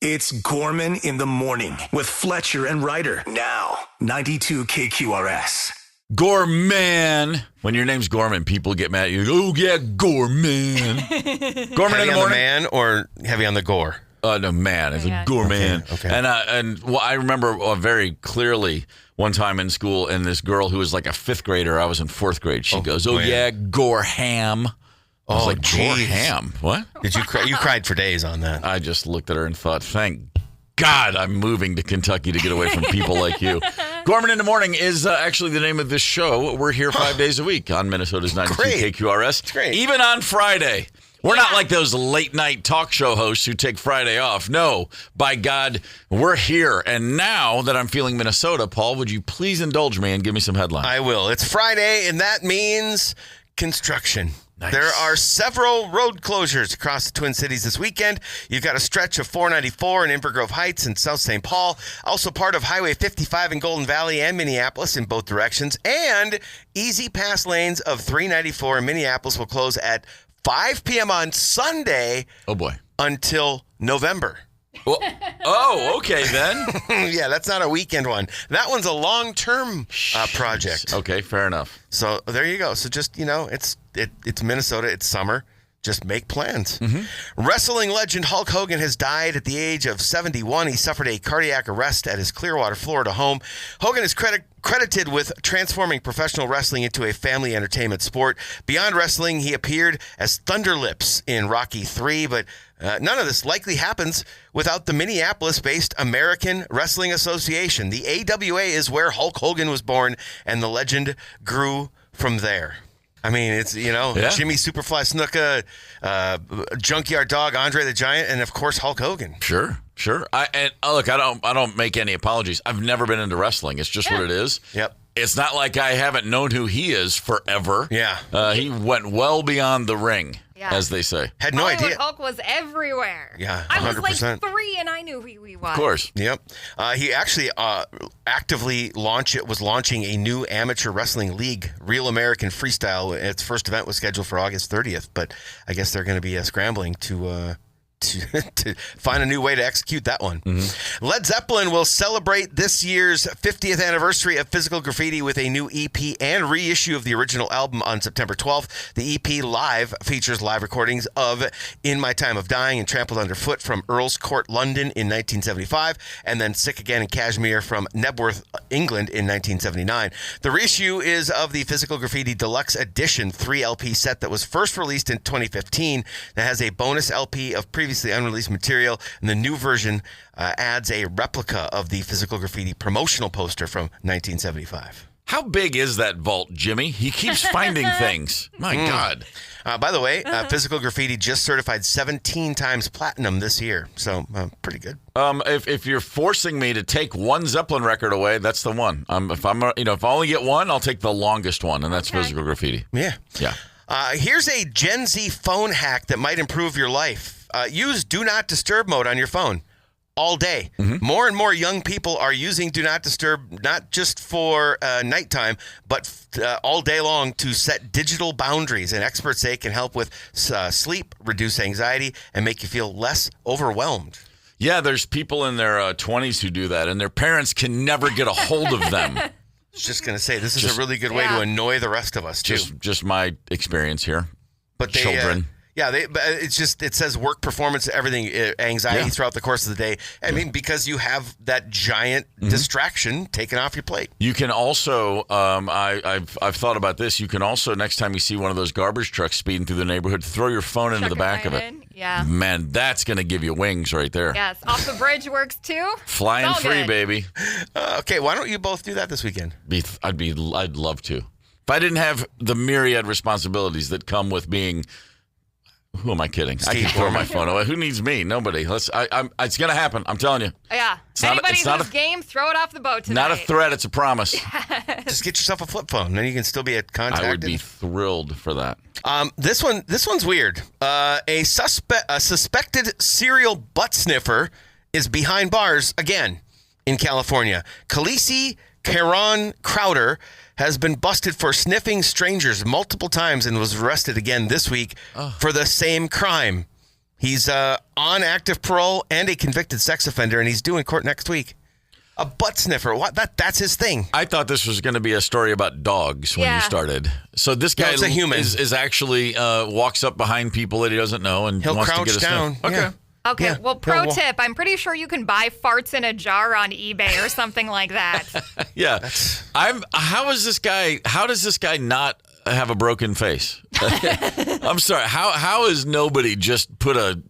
It's Gorman in the morning with Fletcher and Ryder. Now, 92 KQRS. Gorman. When your name's Gorman, people get mad at you. Oh, yeah, Gorman. Gorman in the morning. Heavy on the man or heavy on the gore? No, man. It's a Gorman. Okay. And I remember very clearly one time in school, and this girl who was like a fifth grader, I was in fourth grade, she goes, oh, yeah, Gorham. I was like, Gorham? What? Did you cry? You cried for days on that. I just looked at her and thought, thank God I'm moving to Kentucky to get away from people like you. Gorman in the Morning is actually the name of this show. We're here 5 days a week on Minnesota's 92 KQRS. It's great. Even on Friday. We're not like those late night talk show hosts who take Friday off. No, by God, we're here. And now that I'm feeling Minnesota, Paul, would you please indulge me and give me some headlines? I will. It's Friday, and that means construction. Nice. There are several road closures across the Twin Cities this weekend. You've got a stretch of 494 in Inver Grove Heights and South St. Paul, also part of Highway 55 in Golden Valley and Minneapolis in both directions, and easy pass lanes of 394 in Minneapolis will close at 5 p.m. on Sunday. Oh, boy. Until November. Oh, okay, then. Yeah, that's not a weekend one. That one's a long-term project. Okay, fair enough. So there you go. So just, it's Minnesota. It's summer. Just make plans. Mm-hmm. Wrestling legend Hulk Hogan has died at the age of 71. He suffered a cardiac arrest at his Clearwater, Florida home. Hogan is credited with transforming professional wrestling into a family entertainment sport. Beyond wrestling, he appeared as Thunderlips in Rocky III, but none of this likely happens without the Minneapolis-based American Wrestling Association. The AWA is where Hulk Hogan was born, and the legend grew from there. I mean, it's, Jimmy Superfly Snuka, Junkyard Dog, Andre the Giant, and, of course, Hulk Hogan. Sure. I don't make any apologies. I've never been into wrestling. It's just what it is. Yep. It's not like I haven't known who he is forever. Yeah. He went well beyond the ring, as they say. Had no Hollywood idea. Hulk was everywhere. Yeah, 100%. I was like 3 and I knew who he was. Of course. Yep. He actually actively was launching a new amateur wrestling league, Real American Freestyle. Its first event was scheduled for August 30th, but I guess they're going to be scrambling to find a new way to execute that one. Mm-hmm. Led Zeppelin will celebrate this year's 50th anniversary of Physical Graffiti with a new EP and reissue of the original album on September 12th. The EP Live features live recordings of In My Time of Dying and Trampled Underfoot from Earl's Court, London in 1975, and then Sick Again in Kashmir from Nebworth, England in 1979. The reissue is of the Physical Graffiti Deluxe Edition 3 LP set that was first released in 2015 that has a bonus LP of previously unreleased material, and the new version adds a replica of the Physical Graffiti promotional poster from 1975. How big is that vault, Jimmy? He keeps finding things. My God. By the way, Physical Graffiti just certified 17 times platinum this year, so pretty good. If you're forcing me to take one Zeppelin record away, that's the one. If I only get one, I'll take the longest one, and that's Physical Graffiti. Yeah. Here's a Gen Z phone hack that might improve your life. Use Do Not Disturb mode on your phone all day. Mm-hmm. More and more young people are using Do Not Disturb, not just for nighttime, but all day long to set digital boundaries. And experts say it can help with sleep, reduce anxiety, and make you feel less overwhelmed. Yeah, there's people in their 20s who do that, and their parents can never get a hold of them. I was just going to say, this is a really good way to annoy the rest of us, too. Just my experience here. But children. It says work performance, everything, anxiety throughout the course of the day. I mean, because you have that giant distraction taken off your plate. You can also, I've thought about this. You can also, next time you see one of those garbage trucks speeding through the neighborhood, throw your phone into the back of it. Yeah. Man, that's going to give you wings right there. Yes. Off the bridge works too. Flying free, good. baby. Okay, why don't you both do that this weekend? I'd love to. If I didn't have the myriad responsibilities that come with being. Who am I kidding? I can throw my phone away. Who needs me? Nobody. It's going to happen. I'm telling you. Yeah. Anybody who's game, throw it off the boat tonight. Not a threat. It's a promise. Just get yourself a flip phone. Then you can still be contacted. I would be thrilled for that. This one's weird. A suspected serial butt sniffer is behind bars again in California. Khaleesi Caron Crowder has been busted for sniffing strangers multiple times and was arrested again this week for the same crime. He's on active parole and a convicted sex offender, and he's due in court next week. A butt sniffer. What? That's his thing. I thought this was going to be a story about dogs when you started. So this guy it's a human. is actually walks up behind people that he doesn't know and He'll wants crouch to get a down. sniff. Okay. Yeah. Okay, Yeah. well, pro tip. I'm pretty sure you can buy farts in a jar on eBay or something like that. Yeah. How does this guy not have a broken face? I'm sorry. How has nobody just put a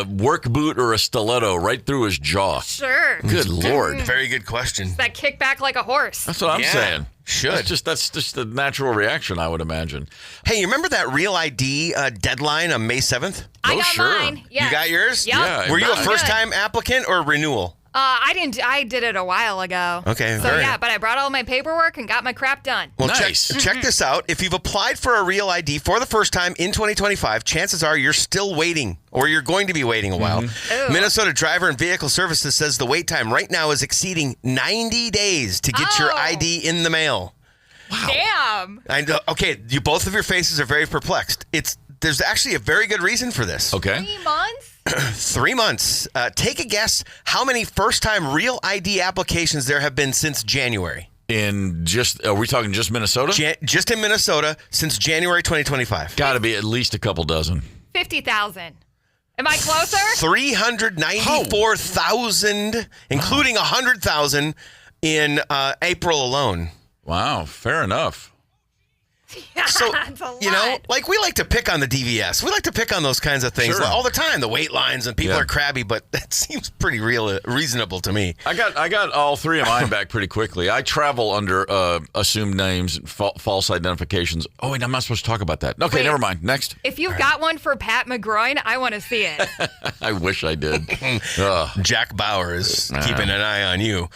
work boot or a stiletto right through his jaw? Sure. Good Lord. Very good question. That kick back like a horse. That's what I'm saying. Should. That's just the natural reaction, I would imagine. Hey, you remember that Real ID deadline on May 7th? I got mine. Yes. You got yours? Yep. Yeah. Were you a Good. first-time applicant or renewal? I didn't. I did it a while ago. Okay, So very- but I brought all my paperwork and got my crap done. Well, Nice. check this out. If you've applied for a Real ID for the first time in 2025, chances are you're still waiting, or you're going to be waiting a while. Ooh. Minnesota Driver and Vehicle Services says the wait time right now is exceeding 90 days to get your Oh. ID in the mail. Damn. I know. Okay, both of your faces are very perplexed. There's actually a very good reason for this. Okay. 3 months? 3 months. Take a guess how many first-time Real ID applications there have been since January. Are we talking just Minnesota? Just in Minnesota since January 2025. Got to be at least a couple dozen. 50,000. Am I closer? 394,000, including 100,000 in April alone. Wow, fair enough. So, That's a lot. like we like to pick on the DVS. We like to pick on those kinds of things Sure. all the time. The wait lines and people are crabby, but that seems pretty reasonable to me. I got all three of mine back pretty quickly. I travel under assumed names and false identifications. Oh, wait, I'm not supposed to talk about that. Okay, Wait. Never mind. Next. If you've got one for Pat McGroin, I want to see it. I wish I did. Ugh. Jack Bauer is keeping an eye on you.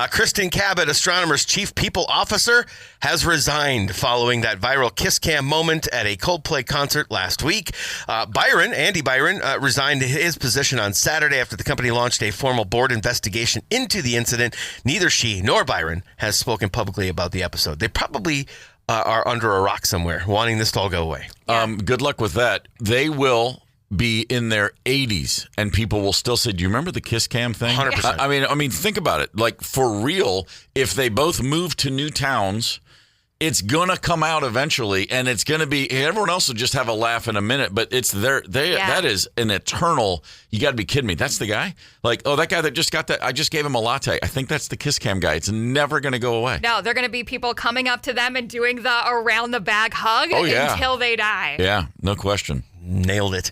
Kristen Cabot, Astronomer's chief people officer, has resigned following that viral kiss cam moment at a Coldplay concert last week. Andy Byron, resigned his position on Saturday after the company launched a formal board investigation into the incident. Neither she nor Byron has spoken publicly about the episode. They probably are under a rock somewhere, wanting this to all go away. Good luck with that. They will be in their 80s and people will still say, do you remember the kiss cam thing? 100%. I mean, think about it. Like, for real, if they both move to new towns, it's going to come out eventually, and it's going to be, everyone else will just have a laugh in a minute, but it's that is an eternal, you got to be kidding me. That's the guy? Like, oh, that guy that just got that, I just gave him a latte. I think that's the kiss cam guy. It's never going to go away. No, they're going to be people coming up to them and doing the around the bag hug until they die. Yeah, no question. Nailed it.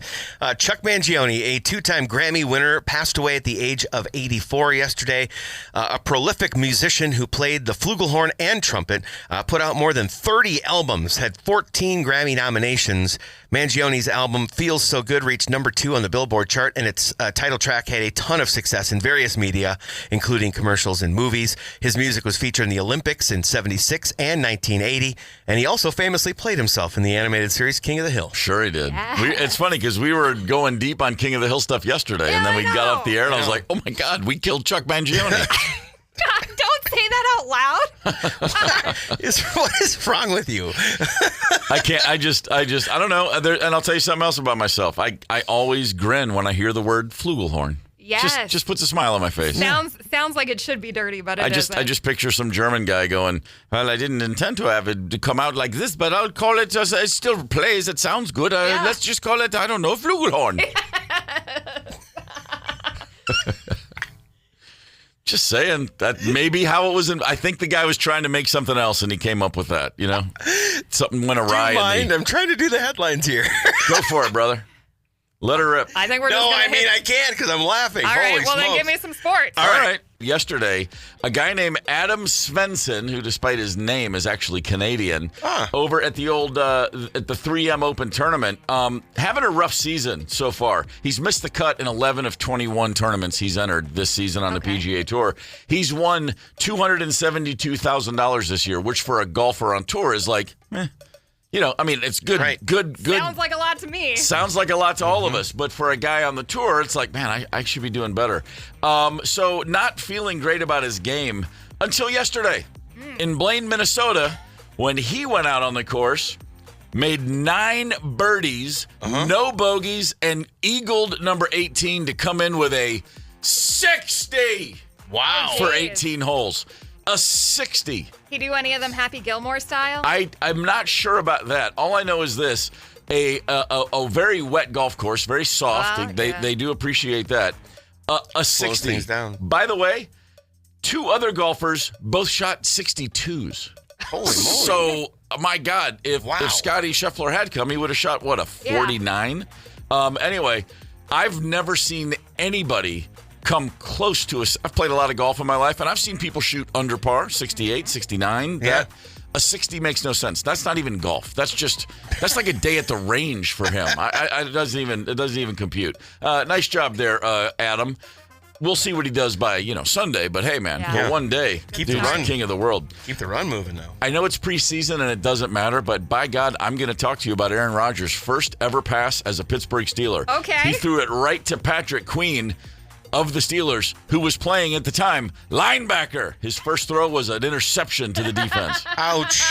Chuck Mangione, a two-time Grammy winner, passed away at the age of 84 yesterday. A prolific musician who played the flugelhorn and trumpet, put out more than 30 albums, had 14 Grammy nominations. Mangione's album Feels So Good reached number 2 on the Billboard chart, and its title track had a ton of success in various media, including commercials and movies. His music was featured in the Olympics in 76 and 1980, and he also famously played himself in the animated series King of the Hill. Sure he did. Yeah. It's funny because we were going deep on King of the Hill stuff yesterday, and then we got off the air, and I was like, oh my God, we killed Chuck Mangione. Don't say that out loud. What is wrong with you? I can't. I don't know. And I'll tell you something else about myself. I always grin when I hear the word flugelhorn. Yes. Just puts a smile on my face. Sounds like it should be dirty, but it isn't. I just picture some German guy going, well, I didn't intend to have it come out like this, but I'll call it, it still plays, it sounds good. Let's just call it, I don't know, flugelhorn. Just saying, that may be how it was. I think the guy was trying to make something else, and he came up with that, Something went awry. Do you mind? I'm trying to do the headlines here. Go for it, brother. Let her rip. I think we're No, just I gonna mean, hit... I can't because I'm laughing. All right, Holy well, then smokes. give me some sports. All right. Yesterday, a guy named Adam Svensson, who despite his name is actually Canadian, over at the old at the 3M Open tournament, having a rough season so far. He's missed the cut in 11 of 21 tournaments he's entered this season on the PGA Tour. He's won $272,000 this year, which for a golfer on tour is like, it's good, Right. good. Sounds like a lot to me. Sounds like a lot to all of us, but for a guy on the tour, it's like, man, I should be doing better. So not feeling great about his game until yesterday in Blaine, Minnesota, when he went out on the course made 9 birdies, no bogeys, and eagled number 18 to come in with a 60. Wow. For 18 holes. A 60. He do any of them Happy Gilmore style? I'm not sure about that. All I know is this. A very wet golf course, very soft. They do appreciate that. A 60. Slows things down. By the way, 2 other golfers both shot 62s. Holy moly. So, my God, if Scotty Scheffler had come, he would have shot, what, a 49? Yeah. Anyway, I've never seen anybody come close to us. I've played a lot of golf in my life, and I've seen people shoot under par, 68, 69. Yeah. A 60 makes no sense. That's not even golf. That's like a day at the range for him. It doesn't even compute. Nice job there, Adam. We'll see what he does by, Sunday, but hey, man, for one day, keep the run. King of the world. Keep the run moving, though. I know it's preseason and it doesn't matter, but by God, I'm going to talk to you about Aaron Rodgers' first ever pass as a Pittsburgh Steeler. Okay. He threw it right to Patrick Queen of the Steelers, who was playing at the time, linebacker. His first throw was an interception to the defense. Ouch.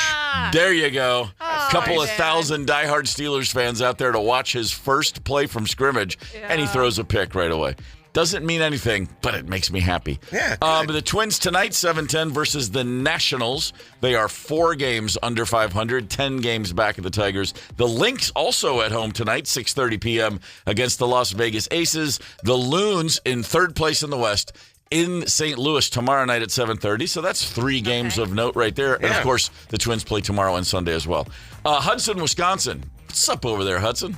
There you go. Oh, Couple of thousand diehard Steelers fans out there to watch his first play from scrimmage, and he throws a pick right away. Doesn't mean anything, but it makes me happy. Yeah, the Twins tonight, 7-10 versus the Nationals. They are 4 games under 500, 10 games back of the Tigers. The Lynx also at home tonight, 6:30 p.m. against the Las Vegas Aces. The Loons in 3rd place in the West in St. Louis tomorrow night at 7:30. So that's 3 games of note right there. And, of course, the Twins play tomorrow and Sunday as well. Hudson, Wisconsin. What's up over there, Hudson?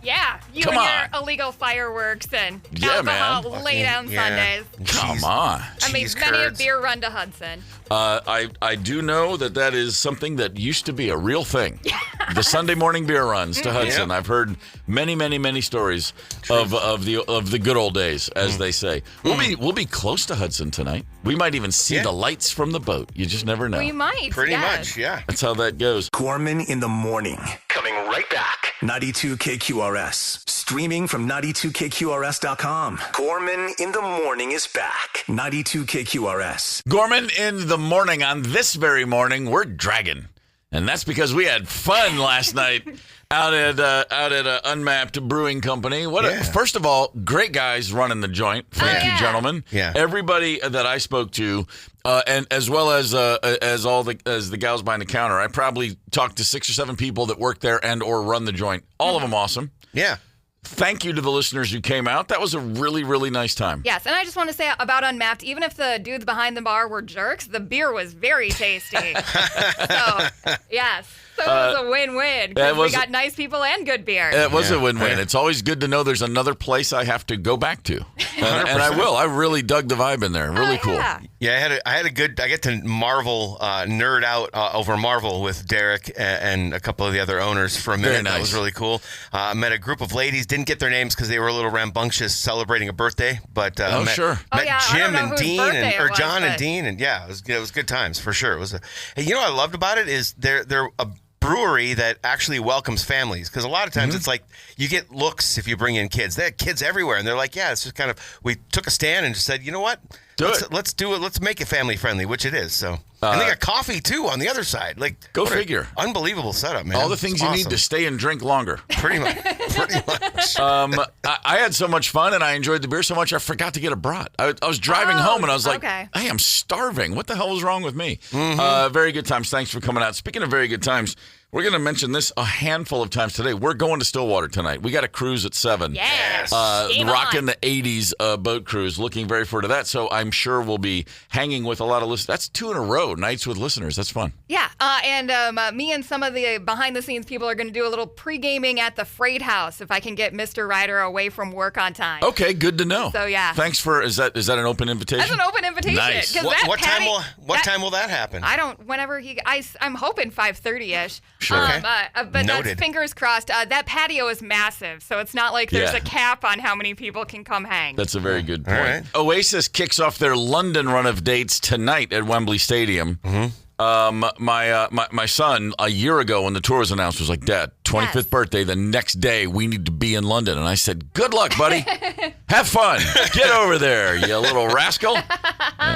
Yeah, you Come and on. your illegal fireworks and man. lay down Sundays. Come on. I mean, many a beer run to Hudson. I do know that is something that used to be a real thing. The Sunday morning beer runs to Hudson. I've heard many, many, many stories of the good old days, as they say. We'll be close to Hudson tonight. We might even see the lights from the boat. You just never know. We might. Pretty much, yeah. That's how that goes. Gorman in the morning. Coming right back. 92 KQRS. Streaming from 92KQRS.com. Gorman in the morning is back. 92 KQRS. Gorman in the morning. On this very morning, we're dragging. And that's because we had fun last night out at Unmapped Brewing Company. First of all, great guys running the joint. Thank you, gentlemen. Yeah. Everybody that I spoke to, and as well as the gals behind the counter, I probably talked to 6 or 7 people that work there and or run the joint. All of them awesome. Yeah. Thank you to the listeners who came out. That was a really, really nice time. Yes, and I just want to say about Unmapped, even if the dudes behind the bar were jerks, the beer was very tasty. So, yes. So it was a win-win. We got nice people and good beer. It was a win-win. It's always good to know there's another place I have to go back to. And I will. I really dug the vibe in there. Really cool. Yeah, I get to Marvel, nerd out over Marvel with Derek and a couple of the other owners for a minute. Very nice. That was really cool. Met a group of ladies, didn't get their names because they were a little rambunctious celebrating a birthday. But met Jim and Dean and John and Dean, and it was good times for sure. It was what I loved about it is they're a brewery that actually welcomes families, because a lot of times it's like you get looks if you bring in kids. They have kids everywhere, and they're like, it's just kind of, we took a stand and just said, you know what, let's do it, let's make it family friendly, which it is. So and they got coffee too on the other side. Like, go figure. Unbelievable setup, man. All the things you need to stay and drink longer. Pretty much. I had so much fun and I enjoyed the beer so much I forgot to get a brat. I was driving home and I was like, hey, I'm starving. What the hell was wrong with me? Very good times. Thanks for coming out. Speaking of very good times, we're going to mention this a handful of times today. We're going to Stillwater tonight. We got a cruise at 7. Yes. Rocking the 80s boat cruise. Looking very forward to that. So I'm sure we'll be hanging with a lot of listeners. That's 2 in a row, nights with listeners. That's fun. Yeah. And me and some of the behind-the-scenes people are going to do a little pre-gaming at the Freight House if I can get Mr. Ryder away from work on time. Okay, good to know. So, yeah. Thanks for, is that an open invitation? That's an open invitation. Nice. What time will that happen? I don't, whenever I'm hoping 5:30-ish. Sure. But that's fingers crossed. That patio is massive, so it's not like there's a cap on how many people can come hang. That's a very good point. Right. Oasis kicks off their London run of dates tonight at Wembley Stadium. My son, a year ago when the tour was announced, was like, Dad, 25th birthday, the next day we need to be in London. And I said, good luck, buddy. Have fun. Get over there, you little rascal.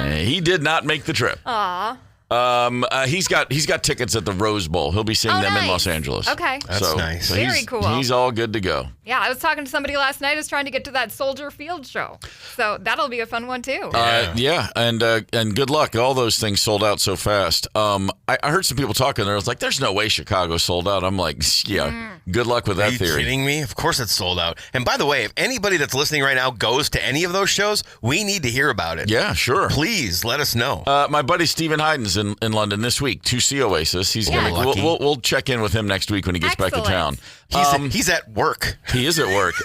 He did not make the trip. Aw. He's got tickets at the Rose Bowl. He'll be seeing them in Los Angeles. Okay. That's nice. Very cool. He's all good to go. Yeah, I was talking to somebody last night who's trying to get to that Soldier Field show. So that'll be a fun one, too. And good luck. All those things sold out so fast. I heard some people talking there. I was like, there's no way Chicago sold out. I'm like, yeah, good luck with that theory. Are you kidding me? Of course it's sold out. And by the way, if anybody that's listening right now goes to any of those shows, we need to hear about it. Yeah, sure. Please let us know. My buddy Stephen Hyden's in London this week to see Oasis. He's gonna. We'll check in with him next week when he gets back in town. He's at work. He is at work.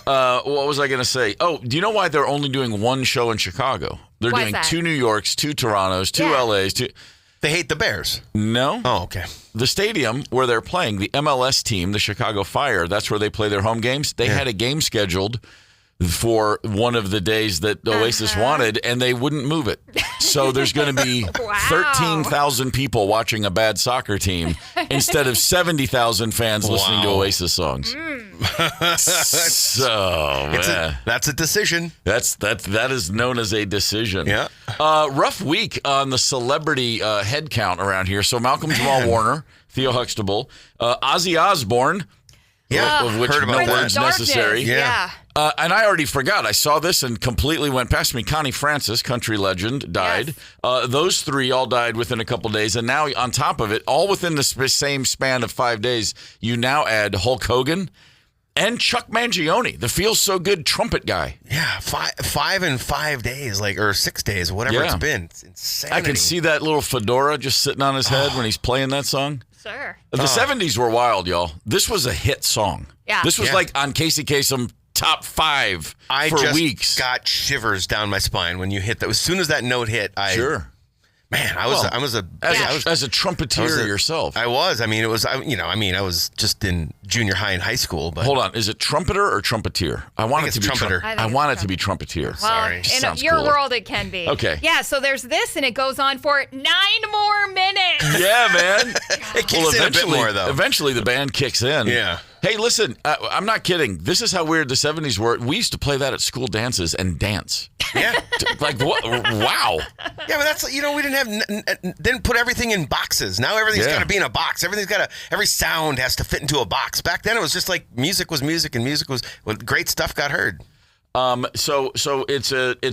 What was I going to say? Oh, do you know why they're only doing one show in Chicago? They're doing 2 New Yorks, 2 Torontos, 2 LAs. They hate the Bears. No. Oh, okay. The stadium where they're playing, the MLS team, the Chicago Fire, that's where they play their home games. They had a game scheduled for one of the days that Oasis wanted, and they wouldn't move it. So there's going to be 13,000 people watching a bad soccer team instead of 70,000 fans listening to Oasis songs. So that's a decision. That is known as a decision. Yeah. Rough week on the celebrity head count around here. So Malcolm Jamal Warner, Theo Huxtable, Ozzy Osbourne. Yeah, of which no words necessary. Yeah. And I already forgot. I saw this and completely went past me. Connie Francis, country legend, died. Yes. Those 3 all died within a couple days. And now on top of it, all within the same span of 5 days, you now add Hulk Hogan and Chuck Mangione, the Feels So Good trumpet guy. Yeah, 5 in 5 days, or 6 days, whatever it's been. It's insanity. I can see that little fedora just sitting on his head when he's playing that song. Sure. The 70s were wild, y'all. This was a hit song. Yeah. This was like on Casey Kasem top 5 for weeks. I just got shivers down my spine when you hit that. As soon as that note hit, Man, I was as a trumpeter yourself. I was. I mean, it was. I was just in junior high and high school. But hold on, is it trumpeter or trumpeteer? I want it to be trumpeter. I want it to be trumpeteer. Well, in your world, it can be. Okay. Yeah. So there's this, and it goes on for 9 more minutes. Yeah, man. It kicks in a bit more though. Eventually, the band kicks in. Yeah. Hey, listen, I'm not kidding. This is how weird the 70s were. We used to play that at school dances and dance. Yeah. Like, what? Wow. Yeah, but that's, we didn't put everything in boxes. Now everything's got to be in a box. Every sound has to fit into a box. Back then it was just like music was music and music was, great stuff got heard. So it's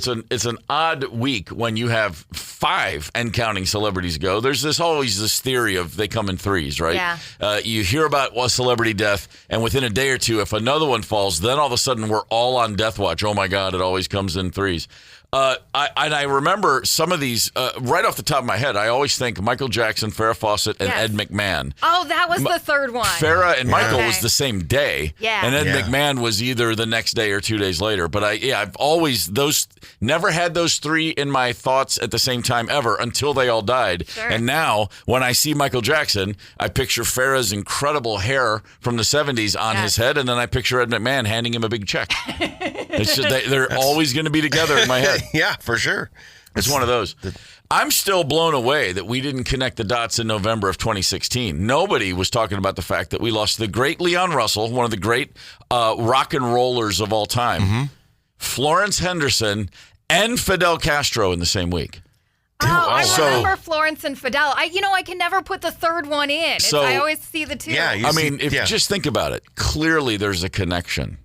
an odd week when you have 5 and counting celebrities go. There's always this theory of they come in 3s, right? Yeah. You hear about a celebrity death, and within a day or two, if another one falls, then all of a sudden we're all on death watch. Oh my God, it always comes in 3s. I remember some of these right off the top of my head. I always think Michael Jackson, Farrah Fawcett, and Ed McMahon. Oh, that was the third one. Farrah and Michael was the same day, and Ed Yeah. McMahon was either the next day or 2 days later. But I've always never had those 3 in my thoughts at the same time ever until they all died. Sure. And now when I see Michael Jackson, I picture Farrah's incredible hair from the 70s on his head, and then I picture Ed McMahon handing him a big check. It's just, they're always going to be together in my head. Yeah, for sure. It's one of those. I'm still blown away that we didn't connect the dots in November of 2016. Nobody was talking about the fact that we lost the great Leon Russell, one of the great rock and rollers of all time, Florence Henderson, and Fidel Castro in the same week. I remember Florence and Fidel. I can never put the third one in. I always see the 2. Yeah, just think about it. Clearly, there's a connection.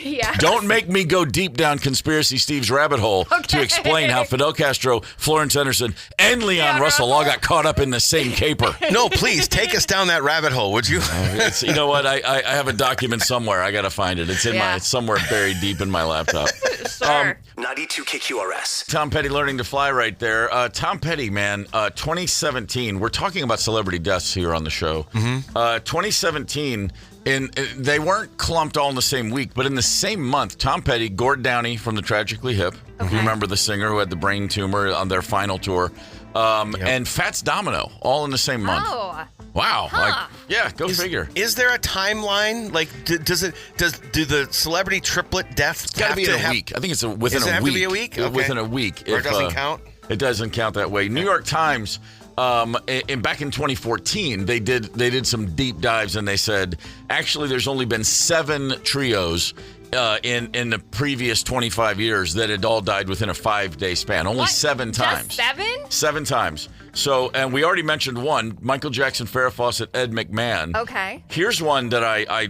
Yeah. Don't make me go deep down Conspiracy Steve's rabbit hole to explain how Fidel Castro, Florence Henderson, and Leon Russell all got caught up in the same caper. No, please take us down that rabbit hole, would you? You know what? I have a document somewhere. I got to find it. It's somewhere buried deep in my laptop. Sure. 92 KQRS. Tom Petty learning to fly right there. Tom Petty, man, 2017. We're talking about celebrity deaths here on the show. 2017. They weren't clumped all in the same week, but in the same month, Tom Petty, Gord Downie from the Tragically Hip, if you remember the singer who had the brain tumor on their final tour, and Fats Domino, all in the same month. Oh. Wow. Huh. Go figure. Is there a timeline? Like, do the celebrity triplet deaths It's got to be in a week. I think it's within a week. Does it have to be a week? Okay. Within a week. Or it doesn't count? It doesn't count that way. New York Times, back in 2014, they did some deep dives, and they said, actually, there's only been 7 trios in the previous 25 years that had all died within a 5-day span. Only 7 times. Just 7? 7 times. So, and we already mentioned one, Michael Jackson, Farrah Fawcett, Ed McMahon. Okay. Here's one that I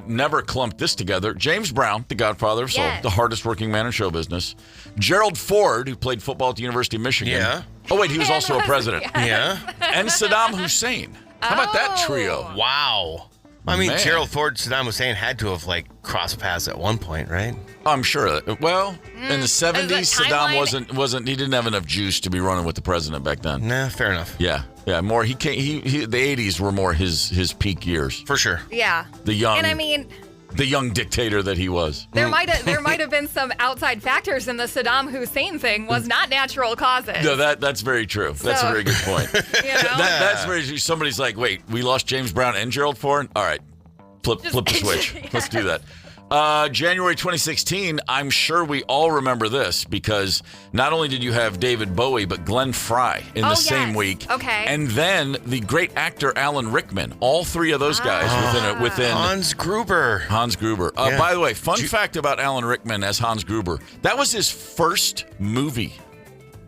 never clumped this together. James Brown, the godfather of soul, the hardest working man in show business. Gerald Ford, who played football at the University of Michigan. Yeah. Oh, wait, he was also a president. Yeah. And Saddam Hussein. How about that trio? Wow. I mean, Man. Gerald Ford, Saddam Hussein had to have crossed paths at one point, right? I'm sure. Well, in the 70s, Saddam timeline? wasn't. He didn't have enough juice to be running with the president back then. Nah, fair enough. Yeah. More. The 80s were more his peak years. For sure. Yeah. The young. And I mean, the young dictator that he was. there might have been some outside factors in the Saddam Hussein thing. Was not natural causes. No, that's very true. That's a very good point. You know? That's very true. Somebody's like, wait, we lost James Brown and Gerald Ford? All right, flip the switch. Yeah. Let's do that. January 2016, I'm sure we all remember this because not only did you have David Bowie, but Glenn Frey in the same week. Okay. And then the great actor Alan Rickman. All 3 of those guys within Hans Gruber. Yeah. By the way, fun fact about Alan Rickman as Hans Gruber. That was his first movie.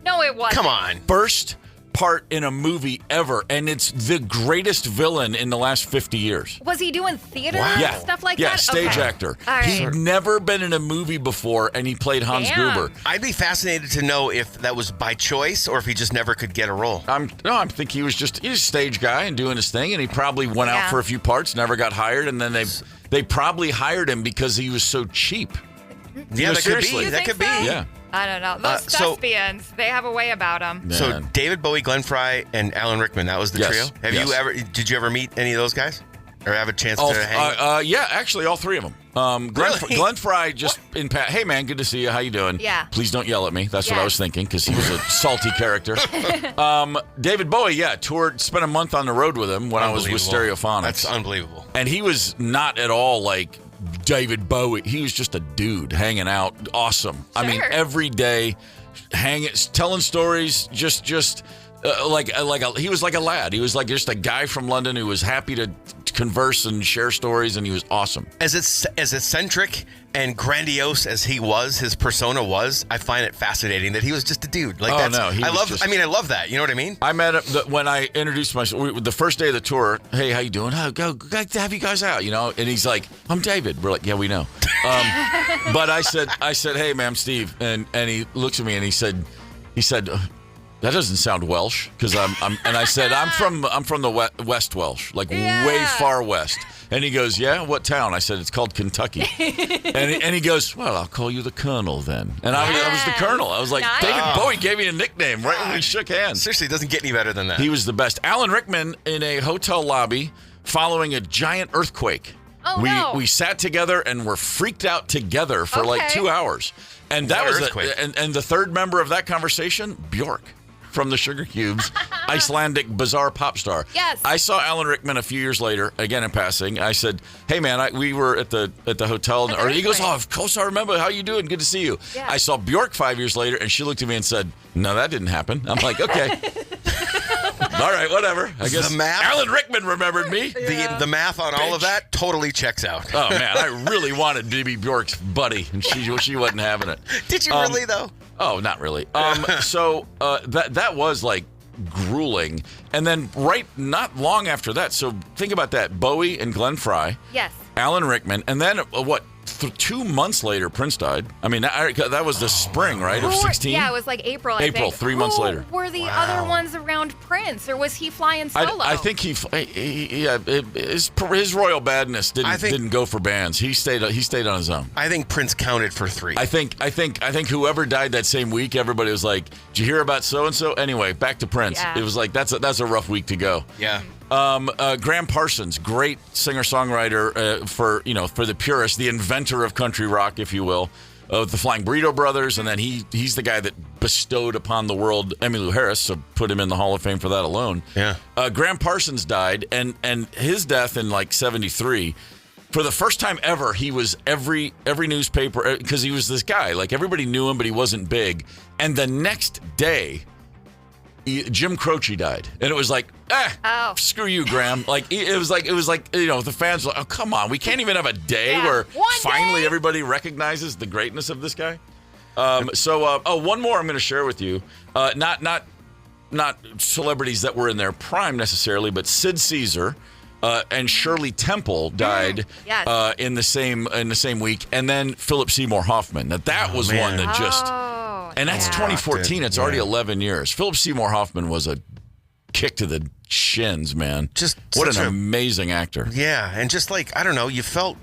No, it wasn't. Come on. First part in a movie ever, and it's the greatest villain in the last 50 years. Was he doing theater Yeah. and stuff like Yeah, that? stage Okay. actor. All right. He'd never been in a movie before, and he played Hans Damn. Gruber. I'd be fascinated to know if that was by choice or if he just never could get a role. I think he's a stage guy and doing his thing, and he probably went out for a few parts, never got hired, and then they probably hired him because he was so cheap. Yeah, that could be. You That think could be. so? Yeah. I don't know. Those thespians, they have a way about them. So Man. David Bowie, Glenn Frey, and Alan Rickman, that was the Yes. trio? Yes. Did you ever meet any of those guys? Or have a chance to hang? Yeah, actually, all 3 of them. Glenn Frey just hey man, good to see you. How you doing? Yeah. Please don't yell at me. That's what I was thinking because he was a salty character. David Bowie, spent a month on the road with him when I was with Stereophonics. That's unbelievable. And he was not at all like David Bowie. He was just a dude hanging out. Awesome. Sure. I mean, every day, telling stories, he was like a lad. He was like just a guy from London who was happy to converse and share stories, and he was awesome. As eccentric and grandiose as his persona was, I find it fascinating that he was just a dude. I love that. You know what I mean? I met him when I introduced myself. The first day of the tour, hey, how you doing? Oh, glad to have you guys out, And he's like, I'm David. We're like, yeah, we know. But I said, hey, man, I'm Steve. And he looks at me and he said, that doesn't sound Welsh because and I said I'm from the West Welsh, way far west. And he goes, yeah, what town? I said, it's called Kentucky. and he goes, well, I'll call you the Colonel then. And I was the Colonel. I was like, Nice. David Bowie gave me a nickname right when we shook hands. Seriously, it doesn't get any better than that. He was the best. Alan Rickman in a hotel lobby following a giant earthquake. Oh, no. We sat together and were freaked out together for 2 hours. And that was and the third member of that conversation, Bjork from the Sugar Cubes, Icelandic bizarre pop star. Yes. I saw Alan Rickman a few years later, again in passing. I said, hey man, we were at the hotel. He goes, oh, of course I remember. How you doing? Good to see you. Yeah. I saw Bjork 5 years later, and she looked at me and said, no, that didn't happen. I'm like, okay. All right, whatever. I guess the math, Alan Rickman remembered me. The math on all of that totally checks out. Oh man, I really wanted to be Bjork's buddy, and she wasn't having it. Did you really though? Oh, not really. So that was like grueling, and then not long after that. So think about that: Bowie and Glenn Frey. Yes. Alan Rickman, and then 2 months later, Prince died. I mean, that was the spring, right, of 16? Yeah, it was like April, I think. 3 months later. Who were the other ones around Prince, or was he flying solo? I think his royal badness didn't go for bands. He stayed on his own. I think Prince counted for 3. I think whoever died that same week, everybody was like, "Did you hear about so and so?" Anyway, back to Prince. Yeah. It was like that's a rough week to go. Yeah. Graham Parsons, great singer-songwriter for the purists, the inventor of country rock, if you will, the Flying Burrito Brothers, and then he's the guy that bestowed upon the world Emmylou Harris, so put him in the Hall of Fame for that alone. Yeah. Graham Parsons died, and his death in 73. For the first time ever, he was every newspaper because he was this guy. Like everybody knew him, but he wasn't big. And the next day, Jim Croce died, and it was like, screw you, Graham. Like it was like the fans were like, oh, come on, we can't even have a day where finally everybody recognizes the greatness of this guy. One more I'm going to share with you. Not celebrities that were in their prime necessarily, but Sid Caesar and Shirley Temple died in the same week, and then Philip Seymour Hoffman. That was one that just. And that's 2014. It's already 11 years. Philip Seymour Hoffman was a kick to the shins, man. Just what an amazing actor. Yeah, and just like, I don't know, you felt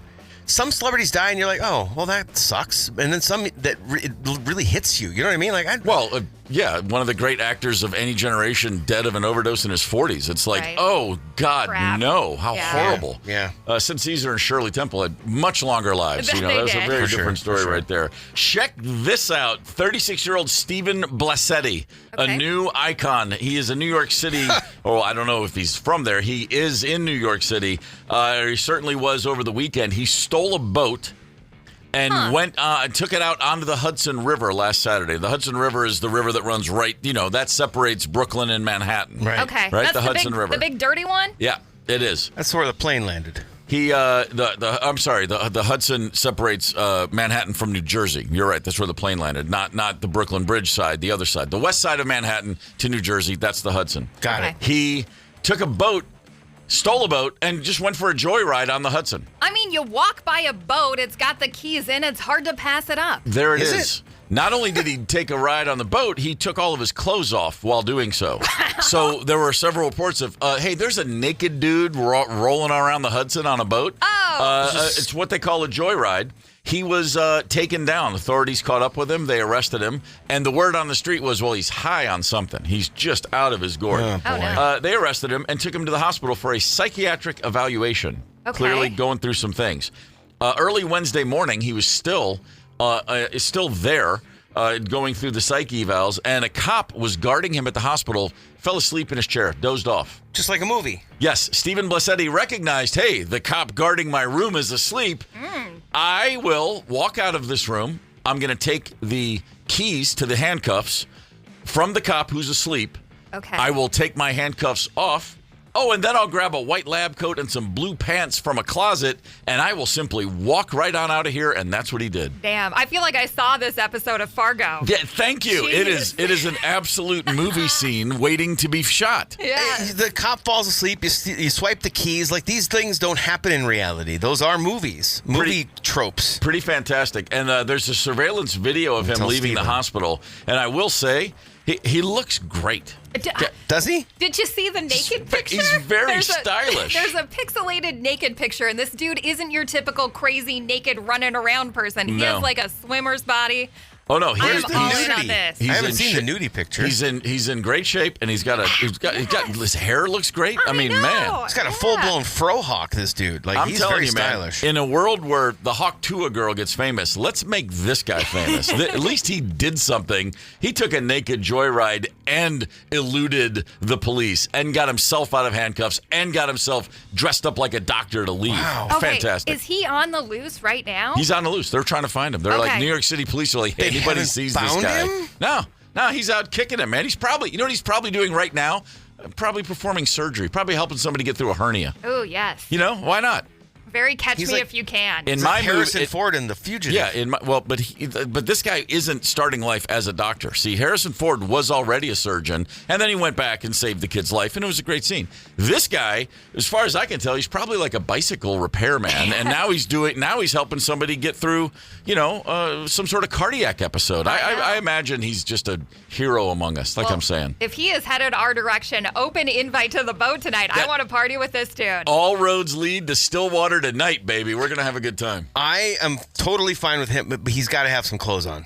some celebrities die and you're like, oh, well, that sucks. And then some that it really hits you. You know what I mean? Like, one of the great actors of any generation dead of an overdose in his 40s. It's like, oh, God, no. How horrible. Yeah. Sid Caesar and Shirley Temple had much longer lives. That was a very different story right there. Check this out. 36-year-old Stephen Blassetti, a new icon. He is a New York City, I don't know if he's from there. He is in New York City. He certainly was over the weekend. He stole a boat and went took it out onto the Hudson River last Saturday. The Hudson River is the river that runs that separates Brooklyn and Manhattan. Right. Okay. Right? That's the Hudson River. The big dirty one? Yeah, it is. That's where the plane landed. The Hudson separates Manhattan from New Jersey. You're right. That's where the plane landed. Not the Brooklyn Bridge side, the other side. The west side of Manhattan to New Jersey, that's the Hudson. Got it. He took a boat, stole a boat, and just went for a joyride on the Hudson. I mean, you walk by a boat, it's got the keys in, it's hard to pass it up. There it is. Not only did he take a ride on the boat, he took all of his clothes off while doing so. So there were several reports of, hey, there's a naked dude rolling around the Hudson on a boat. It's what they call a joyride. He was taken down. Authorities caught up with him. They arrested him. And the word on the street was, well, he's high on something. He's just out of his gourd. Oh, no. They arrested him and took him to the hospital for a psychiatric evaluation. Okay. Clearly going through some things. Early Wednesday morning, he was still there going through the psych evals, and a cop was guarding him at the hospital, fell asleep in his chair, dozed off. Just like a movie. Yes, Stephen Blassetti recognized, hey, the cop guarding my room is asleep. I will walk out of this room. I'm going to take the keys to the handcuffs from the cop who's asleep. Okay. I will take my handcuffs off. Oh, and then I'll grab a white lab coat and some blue pants from a closet, and I will simply walk right on out of here, and that's what he did. Damn, I feel like I saw this episode of Fargo. Yeah, thank you. Jeez. It is an absolute movie scene waiting to be shot. Yeah. The cop falls asleep, you swipe the keys. Like, these things don't happen in reality. Those are movies. Movie tropes. Pretty fantastic. And there's a surveillance video of him leaving the hospital, and I will say, he looks great. Does he? Did you see the naked picture? He's very stylish. There's a pixelated naked picture, and this dude isn't your typical crazy naked running around person. He has like a swimmer's body. Oh no, here's the nudity. I haven't seen the nudie picture. He's in great shape, and he's got his hair looks great. I mean, man, he's got a full blown fro hawk. This dude, like, he's very stylish. Man, in a world where the Hawk Tua girl gets famous, let's make this guy famous. At least he did something. He took a naked joyride and eluded the police, and got himself out of handcuffs, and got himself dressed up like a doctor to leave. Wow, fantastic! Is he on the loose right now? He's on the loose. They're trying to find him. They're like, New York City police are like, hey, anybody sees this guy? Him? No, he's out kicking him, man. He's probably, you know what he's probably doing right now? Probably performing surgery, probably helping somebody get through a hernia. Oh, yes. You know, why not? Very Catch Me If You Can. In my Harrison Ford in The Fugitive. Yeah, but this guy isn't starting life as a doctor. See, Harrison Ford was already a surgeon, and then he went back and saved the kid's life, and it was a great scene. This guy, as far as I can tell, he's probably like a bicycle repairman, and now he's helping somebody get through, some sort of cardiac episode. I imagine he's just a hero among us, I'm saying. If he is headed our direction, open invite to the boat tonight. I want to party with this dude. All roads lead to Stillwater tonight, baby. We're going to have a good time. I am totally fine with him, but he's got to have some clothes on.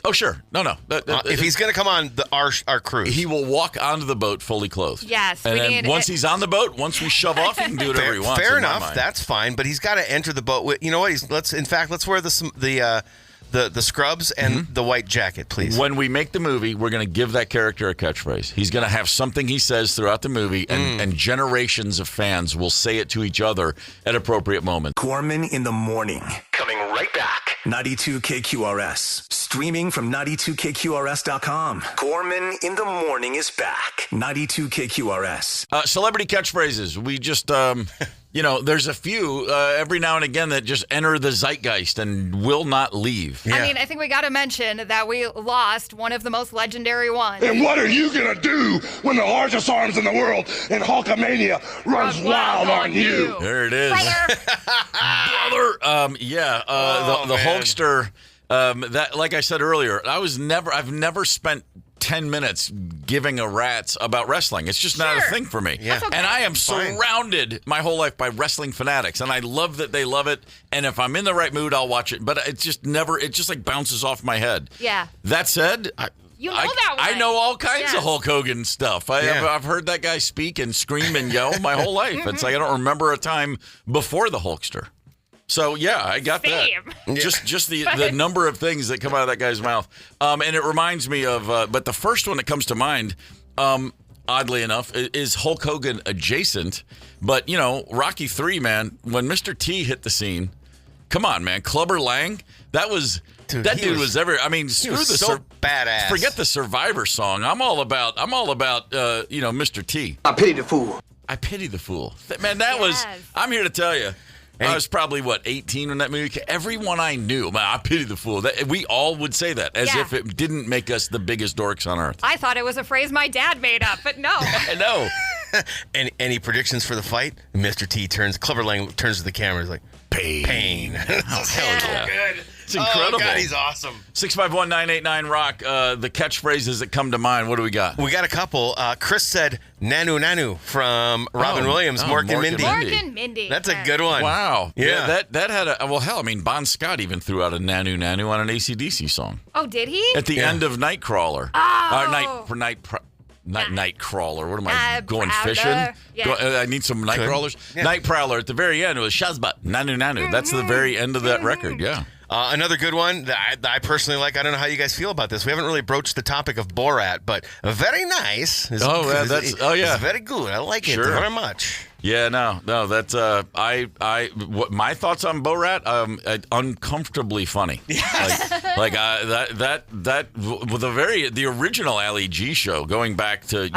Oh, sure. No. If he's going to come on our cruise. He will walk onto the boat fully clothed. Yes. And then once he's on the boat, once we shove off, he can do whatever he wants. Fair enough. That's fine. But he's got to enter the boat with, you know what? Let's wear the scrubs and the white jacket, please. When we make the movie, we're going to give that character a catchphrase. He's going to have something he says throughout the movie, and generations of fans will say it to each other at appropriate moments. Gorman in the morning. Coming right back. 92 KQRS. Streaming from 92KQRS.com. Gorman in the Morning is back. 92 KQRS. Celebrity catchphrases. We just, there's a few every now and again that just enter the zeitgeist and will not leave. Yeah. I mean, I think we got to mention that we lost one of the most legendary ones. And what are you going to do when the largest arms in the world in Hulkamania runs wild on you? There it is. Brother. The Hulkster. That, like I said earlier, I've never spent 10 minutes giving a rat's about wrestling. It's just not a thing for me. Yeah. Okay. And I am surrounded my whole life by wrestling fanatics, and I love that they love it. And if I'm in the right mood, I'll watch it. But it just like bounces off my head. Yeah. That said, you know that one. I know all kinds of Hulk Hogan stuff. I've heard that guy speak and scream and yell my whole life. It's like I don't remember a time before the Hulkster. So, yeah, I got that. Just the number of things that come out of that guy's mouth. And it reminds me of, but the first one that comes to mind, oddly enough, is Hulk Hogan adjacent. But, Rocky III, man, when Mr. T hit the scene, come on, man, Clubber Lang, that dude was everywhere. I mean, screw the so badass. Forget the Survivor song. I'm all about Mr. T. I pity the fool. I pity the fool. Man, that was, I'm here to tell you. I was probably, 18 when that movie came. Everyone I knew, man, I pity the fool. We all would say that as if it didn't make us the biggest dorks on earth. I thought it was a phrase my dad made up, but no. I know. Any predictions for the fight? Mr. T Clubber Lang turns to the camera and is like, pain. Hell yeah. Good. It's incredible. Oh, God, he's awesome. 651-989-ROCK. The catchphrases that come to mind. What do we got? We got a couple. Chris said, Nanu Nanu from Robin Williams, Mork and Mindy. Mork and Mindy. That's a good one. Wow. Yeah. That had Bon Scott even threw out a Nanu Nanu on an AC/DC song. Oh, did he? At the end of Nightcrawler. Nightcrawler. What am I going fishing? Yeah. I need some Nightcrawlers. Yeah. Nightprowler at the very end. It was Shazbot Nanu Nanu. That's the very end of that record. Yeah. Another good one that I personally like. I don't know how you guys feel about this. We haven't really broached the topic of Borat, but very nice. It's very good. I like it very much. Yeah, no. That's my thoughts on Borat. Uncomfortably funny. Yes. The original Ali G show going back to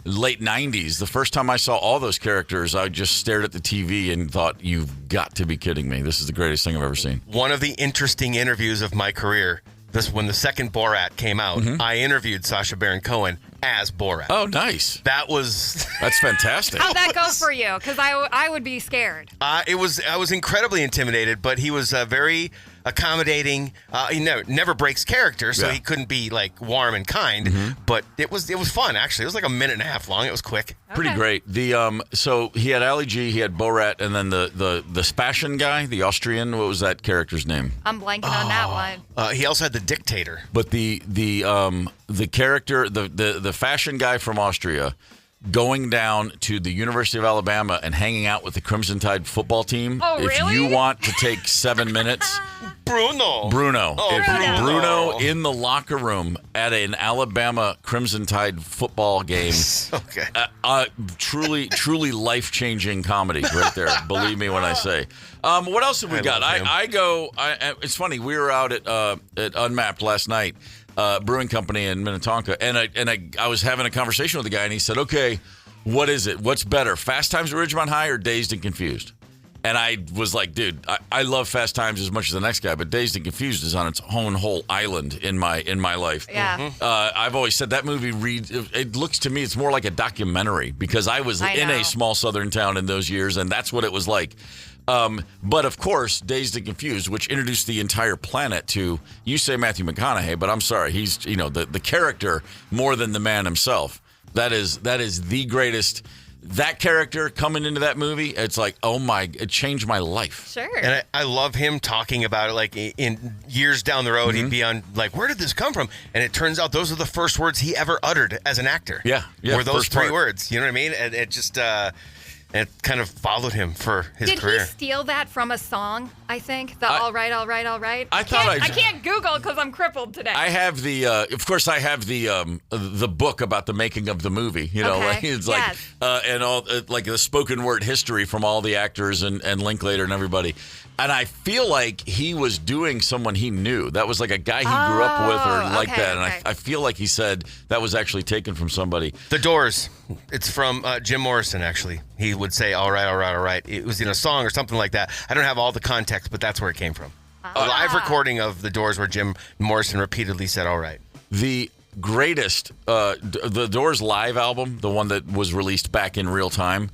late 90s. The first time I saw all those characters, I just stared at the TV and thought, you've got to be kidding me. This is the greatest thing I've ever seen. One of the interesting interviews of my career, when the second Borat came out, I interviewed Sacha Baron Cohen as Borat. Oh, nice. That's fantastic. How'd that go for you? Because I would be scared. I was incredibly intimidated, but he was very accommodating. He never breaks character, so he couldn't be warm and kind. But it was fun actually. It was like a minute and a half long. It was quick. Okay. Pretty great. So he had Ali G, he had Borat, and then the fashion guy, the Austrian. What was that character's name? I'm blanking on that one. He also had the dictator. But the character, the fashion guy from Austria, going down to the University of Alabama and hanging out with the Crimson Tide football team. Oh, really? If you want to take 7 minutes, Bruno. Bruno in the locker room at an Alabama Crimson Tide football game. Okay. Truly life-changing comedy right there. Believe me when I say. What else have we got? It's funny. We were out at Unmapped last night. Brewing company in Minnetonka, and I was having a conversation with the guy, and he said, "Okay, what is it? What's better, Fast Times at Ridgemont High or Dazed and Confused?" And I was like, "Dude, I love Fast Times as much as the next guy, but Dazed and Confused is on its own whole island in my life." Yeah. I've always said that movie it looks to me it's more like a documentary because I was in a small southern town in those years, and that's what it was like. But of course, Dazed and Confused, which introduced the entire planet to, you say Matthew McConaughey, but I'm sorry, he's the character more than the man himself. That is the greatest. That character coming into that movie, it's like, it changed my life. Sure. And I love him talking about it. In years down the road, he'd be on where did this come from? And it turns out those are the first words he ever uttered as an actor. Yeah. Were those three words? You know what I mean? And it just. It kind of followed him for his career. Did he steal that from a song? I think all right. I can't Google because I'm crippled today. I have of course, I have the book about the making of the movie. You know, like, it's like and all like the spoken word history from all the actors and Linklater and everybody. And I feel like he was doing someone he knew. That was like a guy he grew up with or like that. And I feel like he said that was actually taken from somebody. The Doors. It's from Jim Morrison, actually. He would say, all right. It was in a song or something like that. I don't have all the context, but that's where it came from. A live recording of The Doors where Jim Morrison repeatedly said, all right. The greatest, the Doors live album, the one that was released back in real time,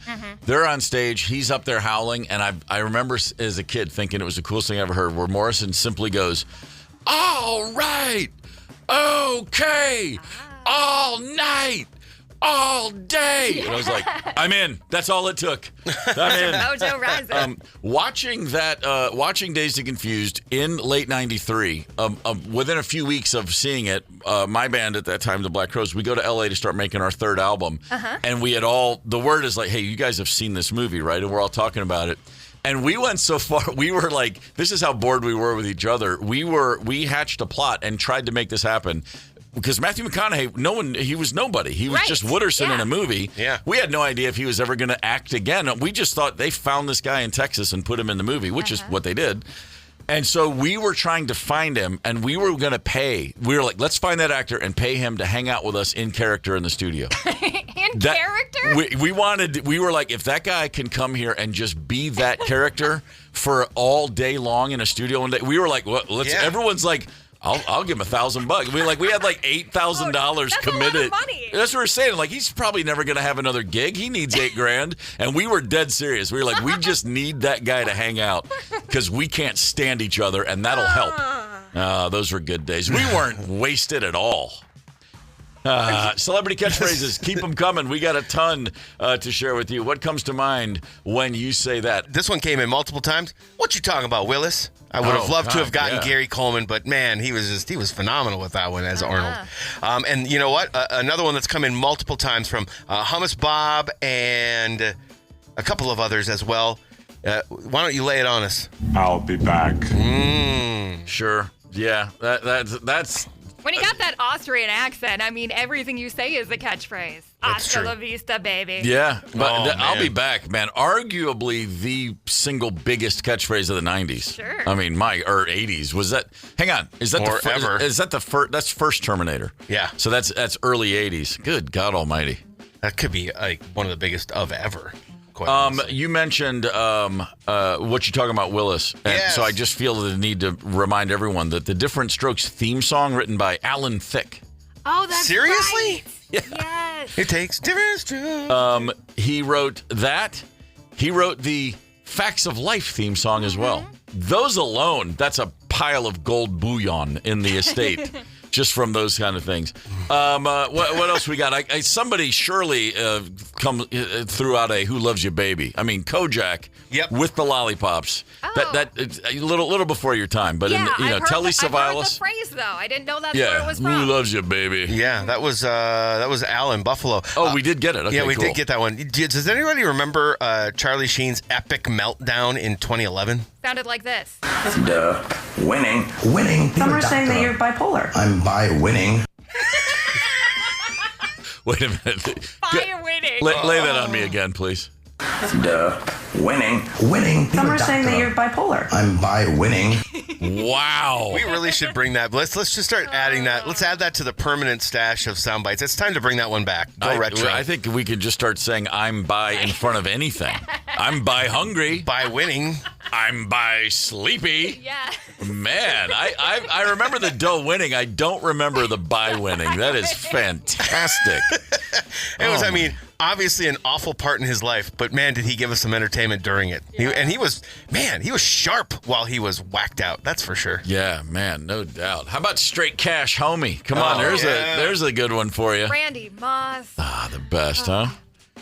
they're on stage, he's up there howling, and I remember as a kid thinking it was the coolest thing I ever heard, where Morrison simply goes, all right, okay, all night, all day. And I was like, I'm in. That's all it took. I'm in. Mojo rising. Watching Dazed and Confused in late 93, within a few weeks of seeing it, my band at that time, the Black Crowes, we go to LA to start making our third album. And we had the word is like, hey, you guys have seen this movie, right? And we're all talking about it. And we went so far, we were like, this is how bored we were with each other. We hatched a plot and tried to make this happen. Because Matthew McConaughey, he was nobody. He was just Wooderson in a movie. Yeah. We had no idea if he was ever going to act again. We just thought they found this guy in Texas and put him in the movie, which is what they did. And so we were trying to find him, and we were going to pay. We were like, let's find that actor and pay him to hang out with us in character in the studio. Character? We were like, if that guy can come here and just be that character for all day long in a studio one day, we were like, well, everyone's like, I'll give him $1,000. We had like $8,000 that's committed. A lot of money. That's what we're saying. Like, he's probably never going to have another gig. He needs $8,000, and we were dead serious. We were like, we just need that guy to hang out because we can't stand each other, and that'll help. Those were good days. We weren't wasted at all. Celebrity catchphrases, keep them coming. We got a ton to share with you. What comes to mind when you say that? This one came in multiple times. What you talking about, Willis? I would have loved to have gotten Gary Coleman, but man, he was phenomenal with that one as Arnold. And you know what? Another one that's come in multiple times from Hummus Bob and a couple of others as well. Why don't you lay it on us? I'll be back. Sure. Yeah. That's. When you got that Austrian accent, I mean, everything you say is a catchphrase. Hasta la vista, baby. Yeah, but I'll be back, man. Arguably the single biggest catchphrase of the 90s. Sure. I mean, or 80s. Was that? Hang on. Is that is that the first? That's first Terminator. Yeah. So that's early 80s. Good God Almighty. That could be like one of the biggest of ever. You mentioned what you're talking about, Willis. And so I just feel the need to remind everyone that the Different Strokes theme song written by Alan Thicke. Oh, that's seriously? Right. Yeah. Yes. It takes different strokes. He wrote that. He wrote the Facts of Life theme song as well. Those alone, that's a pile of gold bullion in the estate. Just from those kind of things. What else we got? Somebody surely threw out a "Who Loves You, Baby." I mean, Kojak with the lollipops. That it's a little before your time, but Telly Savalas. I heard the phrase though. I didn't know that's where it was from. Who Loves You, Baby? Yeah, that was Al in Buffalo. Oh, we did get it. Okay, we did get that one. Does anybody remember Charlie Sheen's epic meltdown in 2011? Sounded like this. Duh. Winning. Some are saying that you're bipolar. I'm by winning. Wait a minute. By winning. Lay that on me again, please. Duh. Winning. Some are saying that you're bipolar. I'm by winning. Wow. We really should bring that. Let's just start adding that. Let's add that to the permanent stash of sound bites. It's time to bring that one back. Go retro. I think we could just start saying I'm by in front of anything. I'm by hungry. By winning. I'm by sleepy. Yeah. Man, I remember the dull winning. I don't remember the by winning. That is fantastic. It was, obviously an awful part in his life, but man, did he give us some entertainment during it. Yeah. He was sharp while he was whacked out. That's for sure. Yeah, man, no doubt. How about Straight Cash Homie? Come on, there's a good one for you. Randy Moss. The best, huh?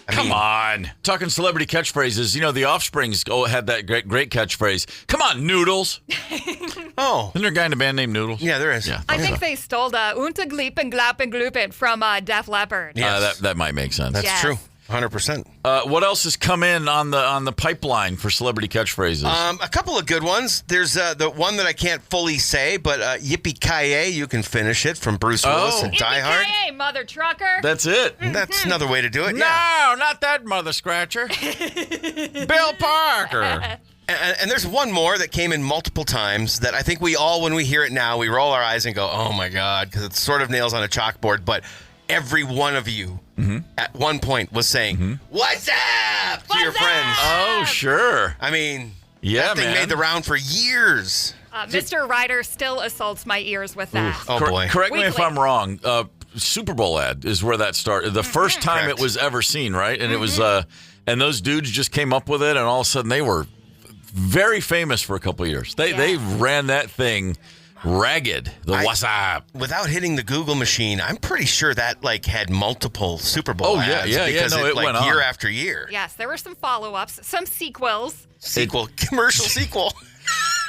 Come on. Talking celebrity catchphrases, the Offsprings had that great catchphrase. Come on, Noodles. Isn't there a guy in a band named Noodles? Yeah, there is. Yeah, I think they stole the Unta Gleep and Glap and Gloop It from Def Leppard. Yes. That might make sense. That's true. 100%. What else has come in on the pipeline for celebrity catchphrases? A couple of good ones. There's the one that I can't fully say, but yippee-ki-yay, you can finish it, from Bruce Willis and Die Hard. Yippee-ki-yay, mother trucker. That's it. That's another way to do it. No, not that mother scratcher. Bill Parker. And there's one more that came in multiple times that I think we all, when we hear it now, we roll our eyes and go, oh my God, because it's sort of nails on a chalkboard. But every one of you at one point was saying, what's up to your friends. Oh, sure. I mean, yeah, that thing made the round for years. Mr. Ryder still assaults my ears with that. Oh, boy. Correct me if I'm wrong. Super Bowl ad is where that started. The first time it was ever seen, right? And it was, and those dudes just came up with it, and all of a sudden they were very famous for a couple of years. They ran that thing ragged. What's up? Without hitting the Google machine, I'm pretty sure that had multiple Super Bowl ads. Because it went year after year. Yes, there were some follow-ups, some sequels. Commercial sequel.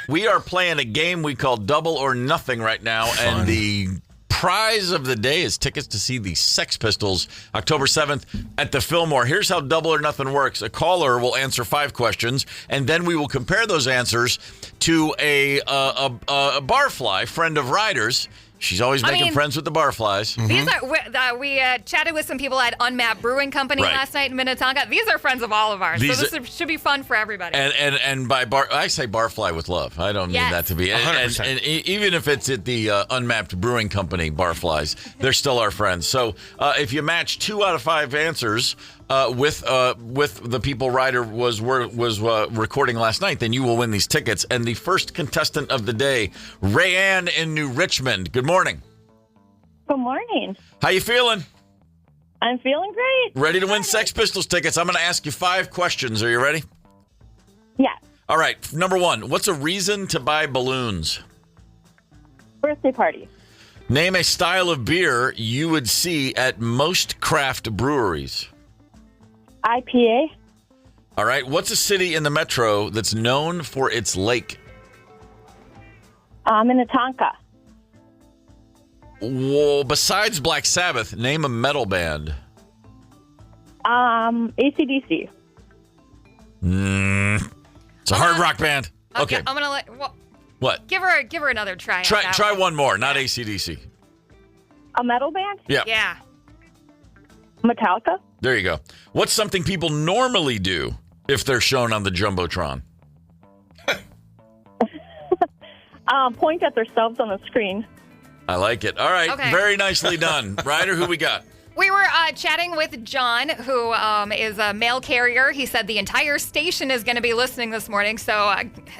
We are playing a game we call Double or Nothing right now, and the prize of the day is tickets to see the Sex Pistols October 7th at the Fillmore. Here's how Double or Nothing works. A caller will answer 5 questions, and then we will compare those answers to a barfly, friend of Ryder's. She's always making friends with the barflies. These are we chatted with some people at Unmapped Brewing Company last night in Minnetonka. These are friends of all of ours, so this should be fun for everybody. And by I say barfly with love. I don't mean that to be. And even if it's at the Unmapped Brewing Company barflies, they're still our friends. So if you match 2 out of 5 answers with the people Ryder was recording last night, then you will win these tickets. And the first contestant of the day, Raeann in New Richmond. Good morning. Good morning. How you feeling? I'm feeling great. Ready to win Sex Pistols tickets? I'm going to ask you 5 questions. Are you ready? Yeah. All right. Number 1, what's a reason to buy balloons? Birthday party. Name a style of beer you would see at most craft breweries. IPA. All right. What's a city in the metro that's known for its lake? Minnetonka. Well, besides Black Sabbath, name a metal band. AC/DC. It's a hard rock band. Okay. I'm gonna what? Give her another try. Try one more. Not AC/DC. A metal band? Yeah. Yeah. Metallica. There you go. What's something people normally do if they're shown on the Jumbotron? Point at themselves on the screen. I like it. All right. Okay. Very nicely done. Ryder, who we got? We were chatting with John, who is a mail carrier. He said the entire station is going to be listening this morning. So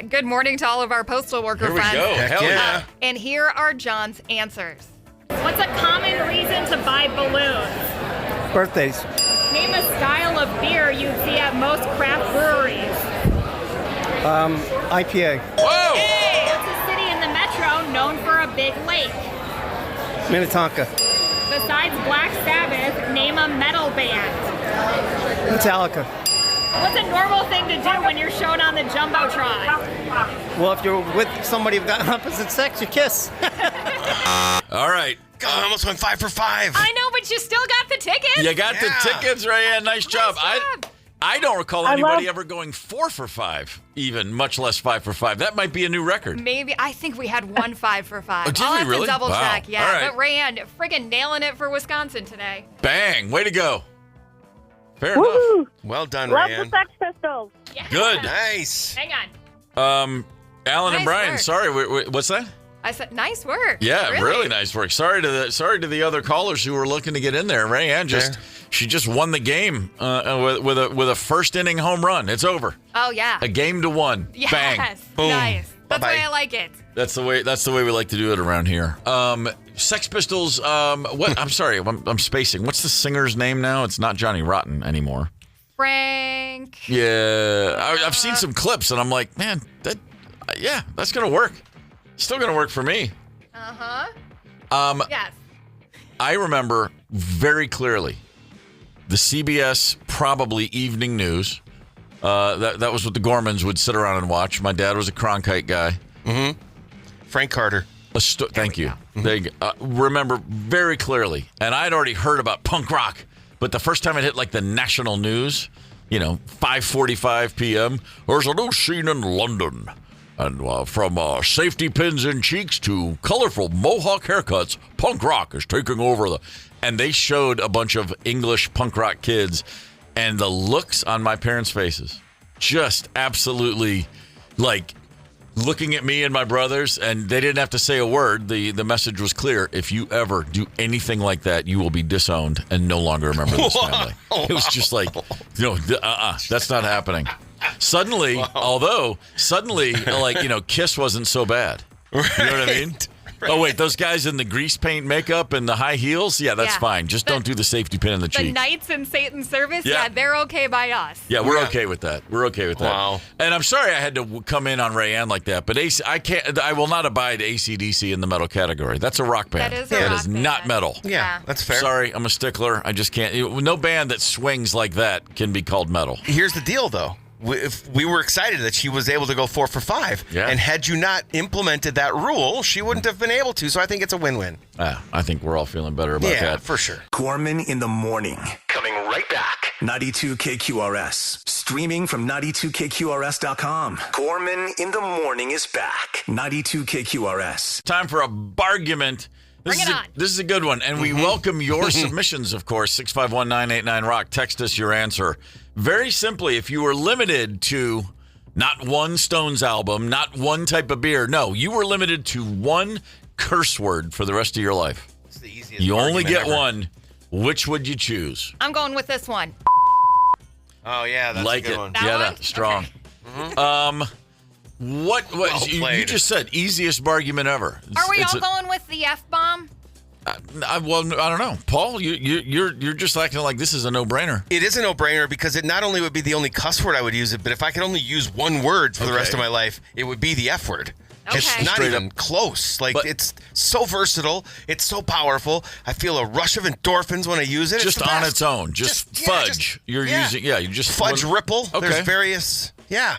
good morning to all of our postal worker friends. Here we go. Hell yeah. And here are John's answers. What's a common reason to buy balloons? Birthdays. Name a style of beer you'd see at most craft breweries. IPA. Whoa! Hey! What's a city in the metro known for a big lake? Minnetonka. Besides Black Sabbath, name a metal band. Metallica. What's a normal thing to do when you're shown on the Jumbotron? Well, if you're with somebody of the opposite sex, you kiss. All right. God, I almost went 5 for 5. I know, but you still got the tickets. You got the tickets, Raeann. Nice job. I don't recall anybody ever going 4 for 5, even, much less 5 for 5. That might be a new record. Maybe. I think we had 1 5 for 5. Oh, did I'll we have really? to double Wow. check. Yeah, All right. but Raeann, friggin' nailing it for Wisconsin today. Bang. Way to go. Fair Woohoo! enough. Well done, Love Raeann. the Sex Pistols. Yeah. Good. Nice. Hang on. Alan and Nice Brian, work. sorry. What's that? I said, nice work. Yeah, really nice work. Sorry to the other callers who were looking to get in there. Raeann she just won the game with a first inning home run. It's over. Oh, yeah. A game to 1. Yes. Bang. Boom. Nice. That's Bye-bye. why I like it. That's the way we like to do it around here. Sex Pistols. What? I'm sorry. I'm spacing. What's the singer's name now? It's not Johnny Rotten anymore. Frank. Yeah, I've seen some clips, and I'm like, man, that's gonna work. Still gonna work for me. Yes. I remember very clearly the CBS probably evening news. That was what the Gormans would sit around and watch. My dad was a Cronkite guy. Mm-hmm. Frank Carter. Thank you. Remember very clearly, and I'd already heard about punk rock But the first time it hit like the national news, 5:45 p.m., there's a new scene in London. And from safety pins in cheeks to colorful mohawk haircuts, punk rock is taking over. And they showed a bunch of English punk rock kids, and the looks on my parents' faces, just absolutely like looking at me and my brothers, and they didn't have to say a word. The message was clear. If you ever do anything like that, you will be disowned and no longer a member of this family. It was just like, that's not happening. Suddenly, Kiss wasn't so bad. You know what I mean? Right. Oh, wait, those guys in the grease paint makeup and the high heels? Yeah, that's fine. Just don't do the safety pin in the cheek. The Knights in Satan's service? Yeah, they're okay by us. Yeah, we're okay with that. We're okay with that. Wow. And I'm sorry I had to come in on Raeann like that, but I will not abide AC/DC in the metal category. That's a rock band. That is a rock That is band. not metal. Yeah, that's fair. Sorry, I'm a stickler. I just can't. No band that swings like that can be called metal. Here's the deal, though. If we were excited that she was able to go 4 for 5. Yeah. And had you not implemented that rule, she wouldn't have been able to. So I think it's a win-win. I think we're all feeling better about that. Yeah, for sure. Gorman in the morning. Coming right back. 92 KQRS. Streaming from 92KQRS.com. Gorman in the morning is back. 92 KQRS. Time for a bargument. Bring it on. This is a good one, and we welcome your submissions, of course. 651-989-ROCK. Text us your answer. Very simply, if you were limited to not one Stones album, not one type of beer, no, you were limited to one curse word for the rest of your life. It's the easiest You only argument get ever. one. Which would you choose? I'm going with this one. Oh, yeah, that's Like a good it. one. That one? Strong. Okay. What you played. just said? Easiest bargument ever. Are we all going with the F-bomb? I don't know, Paul. You're just acting like this is a no-brainer. It is a no-brainer because it not only would be the only cuss word I would use it, but if I could only use one word for the rest of my life, it would be the F word. Just Okay. not Straight even close. Like, it's so versatile. It's so powerful. I feel a rush of endorphins when I use it. Just it's the on best. its own. Just fudge. You're using. Yeah, you just Fudge ripple. Okay. There's various. Yeah,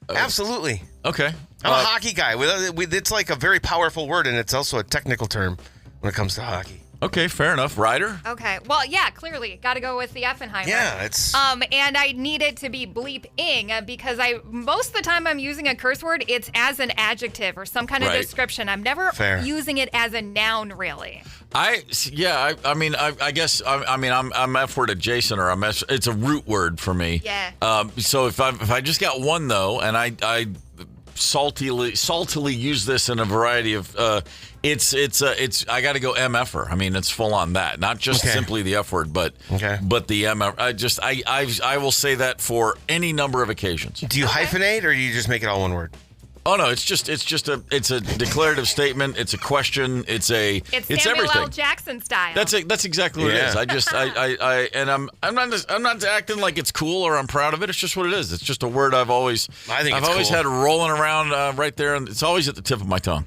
absolutely. Okay. I'm a hockey guy. It's like a very powerful word, and it's also a technical term when it comes to hockey. Okay, fair enough. Ryder? Okay. Well, yeah, clearly. Got to go with the Effenheimer. Yeah, it's... And I need it to be bleep-ing because most of the time I'm using a curse word, it's as an adjective or some kind of description. I'm never using it as a noun, really. I guess I'm F word adjacent, or it's a root word for me. Yeah. So if I just got one though, and I saltily use this in a variety of it's I got to go MFer. I mean, it's full on that, not just simply the F word, but the MF. I will say that for any number of occasions. Do you hyphenate, or do you just make it all one word? Oh no, it's a declarative statement. It's a question. It's Samuel everything. L. Jackson style. That's exactly what it is. I'm not acting like it's cool or I'm proud of it. It's just what it is. It's just a word I've always had rolling around right there, and it's always at the tip of my tongue.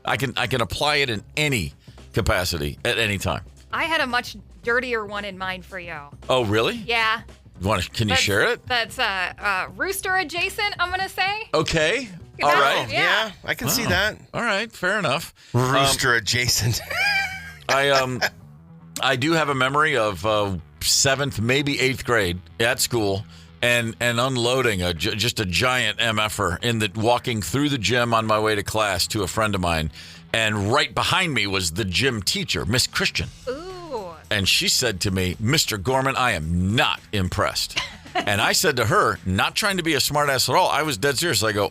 I can apply it in any capacity at any time. I had a much dirtier one in mind for you. Oh really? Yeah. Can you share it? That's rooster adjacent, I'm gonna say. Okay. All right. Yeah, I can see that. All right. Fair enough. Rooster adjacent. I do have a memory of 7th, maybe 8th grade at school, and unloading just a giant MFer walking through the gym on my way to class to a friend of mine, and right behind me was the gym teacher, Miss Christian. Ooh. And she said to me, "Mr. Gorman, I am not impressed." And I said to her, not trying to be a smartass at all, I was dead serious. I go,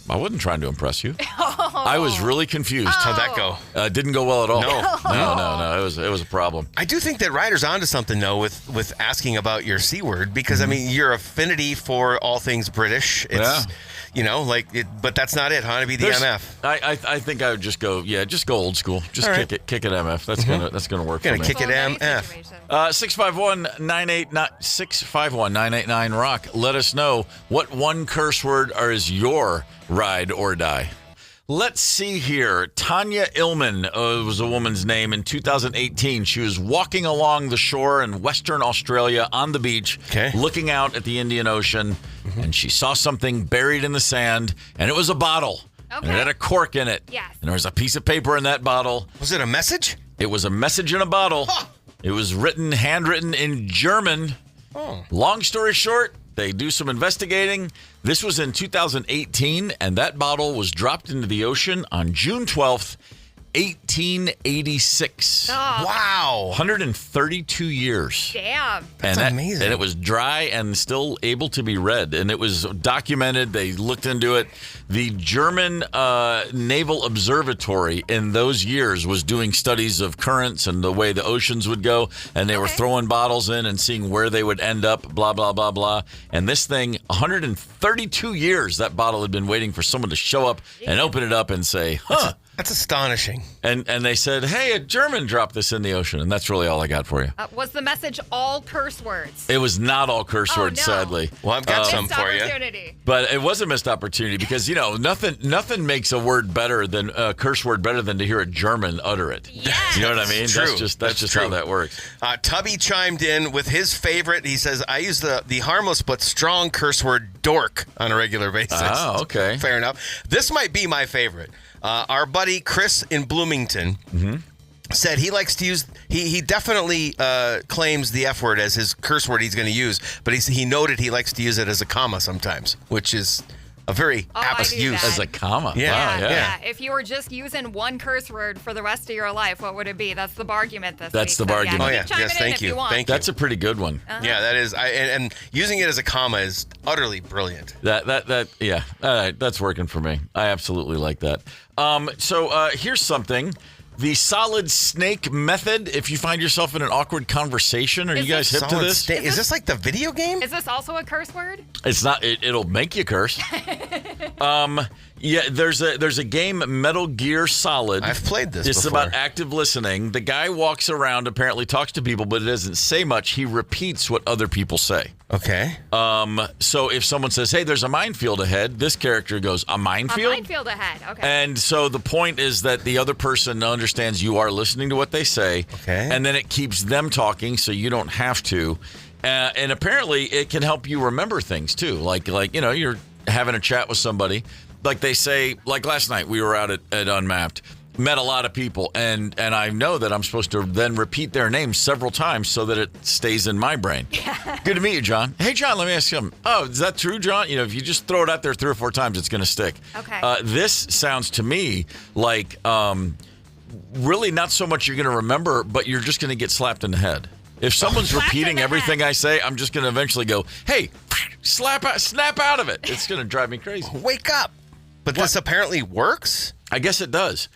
I wasn't trying to impress you. I was really confused. How'd that go? Didn't go well at all. No. It was a problem. I do think that Ryder's onto something, though, with asking about your C word, because, I mean, your affinity for all things British, it's, but that's not it, huh? To be the MF. I think I would just go old school. Just kick it MF. That's gonna work for me. Gonna kick it MF. 651-989-ROCK. Let us know what one curse word is your ride or die. Let's see here. Tanya Illman was a woman's name in 2018. She was walking along the shore in Western Australia on the beach, looking out at the Indian Ocean, and she saw something buried in the sand, and it was a bottle. And it had a cork in it. Yes. And there was a piece of paper in that bottle. Was it a message? It was a message in a bottle. It was handwritten in German. Oh. Long story short, they do some investigating. This was in 2018, and that bottle was dropped into the ocean on June 12th, 1886. Oh. Wow. 132 years. Damn. That's amazing. And it was dry and still able to be read. And it was documented. They looked into it. The German Naval Observatory in those years was doing studies of currents and the way the oceans would go. And they were throwing bottles in and seeing where they would end up, blah, blah, blah, blah. And this thing, 132 years, that bottle had been waiting for someone to show up and open it up and say, huh. That's astonishing. And they said, hey, a German dropped this in the ocean. And that's really all I got for you. Was the message all curse words? It was not all curse words, sadly. Well, I've got some for you. But it was a missed opportunity because, nothing makes a word better than a curse word better than to hear a German utter it. Yes. You know what I mean? True. That's just how that works. Tubby chimed in with his favorite. He says, I use the harmless but strong curse word dork on a regular basis. Oh, okay. Fair enough. This might be my favorite. Our buddy Chris in Bloomington said he likes to use, he definitely claims the F word as his curse word he's going to use, but he noted he likes to use it as a comma sometimes, which is a very apt use. As a comma. Yeah. Wow, yeah. If you were just using one curse word for the rest of your life, what would it be? That's the bargument this week. That's the bargument. Oh, yeah. Keep chiming Yes, in thank if you. want. Thank you. That's a pretty good one. Yeah, that is. And using it as a comma is utterly brilliant. Yeah. All right, that's working for me. I absolutely like that. So here's something. The solid snake method, if you find yourself in an awkward converation, are you guys hip to this? Is this like the video game? Is this also a curse word? It's not. It'll make you curse. Yeah, there's a game, Metal Gear Solid. I've played this It's before. about active listening. The guy walks around, apparently talks to people, but it doesn't say much. He repeats what other people say. Okay. So if someone says, hey, there's a minefield ahead, this character goes, a minefield? A minefield ahead, okay. And so the point is that the other person understands you are listening to what they say. Okay. And then it keeps them talking so you don't have to. And apparently it can help you remember things too. Like you're having a chat with somebody. Like they say, like last night we were out at Unmapped, met a lot of people, and I know that I'm supposed to then repeat their names several times so that it stays in my brain. Good to meet you, John. Hey, John, let me ask you something. Oh, is that true, John? If you just throw it out there 3 or 4 times, it's going to stick. Okay. This sounds to me like really not so much you're going to remember, but you're just going to get slapped in the head. If someone's repeating everything I say, I'm just going to eventually go, hey, snap out of it. It's going to drive me crazy. Wake up. But this apparently works? I guess it does.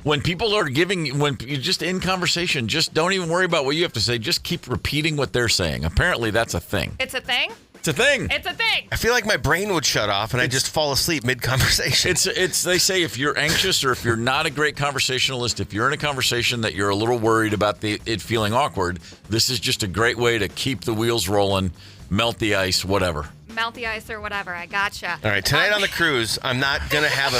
When people are when you're just in conversation, just don't even worry about what you have to say. Just keep repeating what they're saying. Apparently, that's a thing. It's a thing? It's a thing. It's a thing. I feel like my brain would shut off and I just fall asleep mid-conversation. They say if you're anxious or if you're not a great conversationalist, if you're in a conversation that you're a little worried about it feeling awkward, this is just a great way to keep the wheels rolling, melt the ice, whatever. Melt the ice or whatever. I gotcha. All right, tonight on the cruise, I'm not gonna have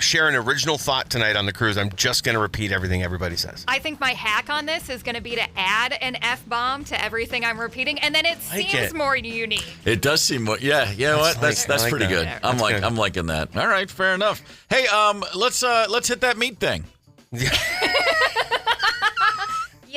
share an original thought tonight on the cruise. I'm just gonna repeat everything everybody says. I think my hack on this is going to be to add an F-bomb to everything I'm repeating, and then it seems more unique. It does seem more. Yeah, you know what? That's pretty good. I'm liking that. All right, fair enough. Hey, let's hit that meat thing.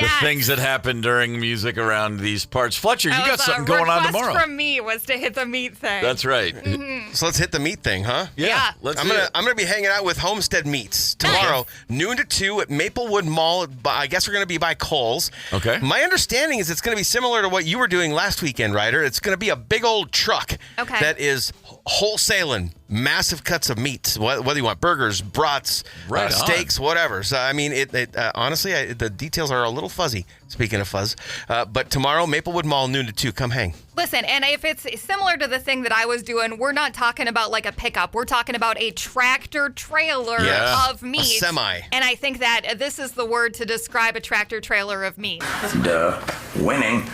The things that happen during music around these parts. Fletcher, you got something going on tomorrow. From me was to hit the meat thing. That's right. Mm-hmm. So let's hit the meat thing, huh? Yeah. I'm gonna be hanging out with Homestead Meats tomorrow, noon to 2 at Maplewood Mall. I guess we're gonna be by Kohl's. Okay. My understanding is it's gonna be similar to what you were doing last weekend, Ryder. It's gonna be a big old truck that is wholesaling massive cuts of meat, whether you want burgers, brats, steaks, whatever. So, I mean, honestly, the details are a little fuzzy, speaking of fuzz. But tomorrow, Maplewood Mall, noon to 2. Come hang. Listen, and if it's similar to the thing that I was doing, we're not talking about like a pickup. We're talking about a tractor trailer of meat. A semi. And I think that this is the word to describe a tractor trailer of meat. Duh. Winning.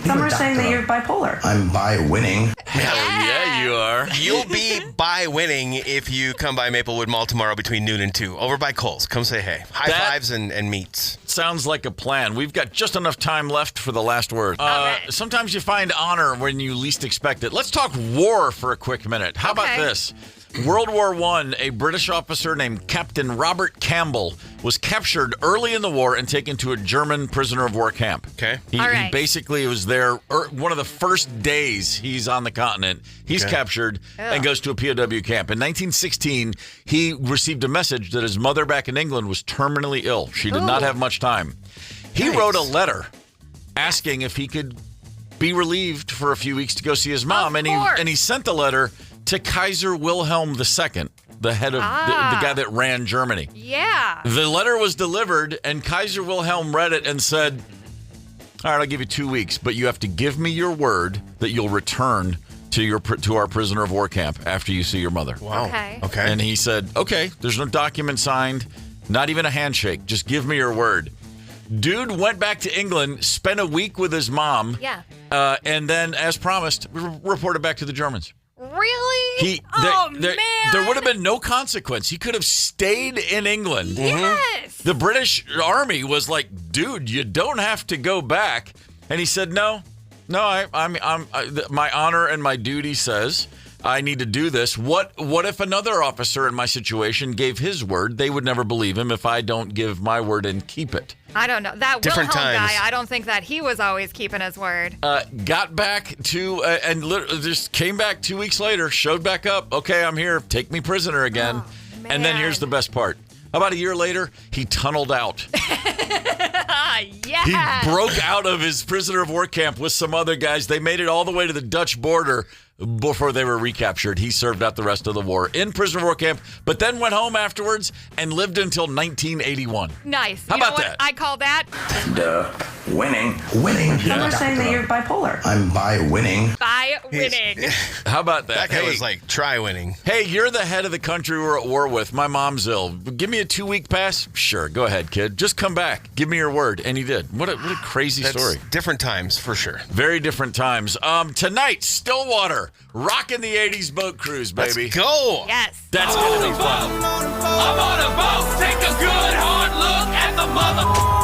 Some are saying that you're bipolar. I'm by winning. Hell yeah, you are. You'll be by winning if you come by Maplewood Mall tomorrow between noon and 2. Over by Kohl's. Come say hey. High fives and meats. Sounds like a plan. We've got just enough time left for the last word. Sometimes you find honor when you least expect it. Let's talk war for a quick minute. How about this? World War I, a British officer named Captain Robert Campbell was captured early in the war and taken to a German prisoner of war camp. Okay. He basically was there one of the first days he's on the continent. He's captured and goes to a POW camp. In 1916, he received a message that his mother back in England was terminally ill. She did not have much time. He wrote a letter asking if he could be relieved for a few weeks to go see his mom. And he sent the letter to Kaiser Wilhelm II, the head of the guy that ran Germany. Yeah. The letter was delivered, and Kaiser Wilhelm read it and said, all right, I'll give you 2 weeks, but you have to give me your word that you'll return to our prisoner of war camp after you see your mother. Wow. Okay. And he said, okay, there's no document signed, not even a handshake. Just give me your word. Dude went back to England, spent a week with his mom. Yeah. And then, as promised, reported back to the Germans. Really? Man. There would have been no consequence. He could have stayed in England. Yes. The British Army was like, dude, you don't have to go back. And he said, no, I'm my honor and my duty says I need to do this. What if another officer in my situation gave his word? They would never believe him if I don't give my word and keep it. I don't know. That Different Wilhelm times. guy, I don't think that he was always keeping his word. Got back to, and just came back 2 weeks later, showed back up. Okay, I'm here. Take me prisoner again. Oh, and then here's the best part. About a year later, he tunneled out. Yeah. He broke out of his prisoner of war camp with some other guys. They made it all the way to the Dutch border before they were recaptured. He served out the rest of the war in prisoner of war camp, but then went home afterwards and lived until 1981. Nice. How you know about what that? I call that? Duh. Winning. Winning. Some are saying that you're bipolar. I'm by winning. By winning. How about that? That guy was like, try winning. Hey, you're the head of the country we're at war with. My mom's ill. Give me a 2-week pass? Sure, go ahead, kid. Just come back. Give me your word. And he did. What a crazy story. Different times, for sure. Very different times. Tonight, Stillwater, rocking the 80s boat cruise, baby. Let's go. Yes. That's going to be fun. I'm on a boat. Take a good hard look at the boat.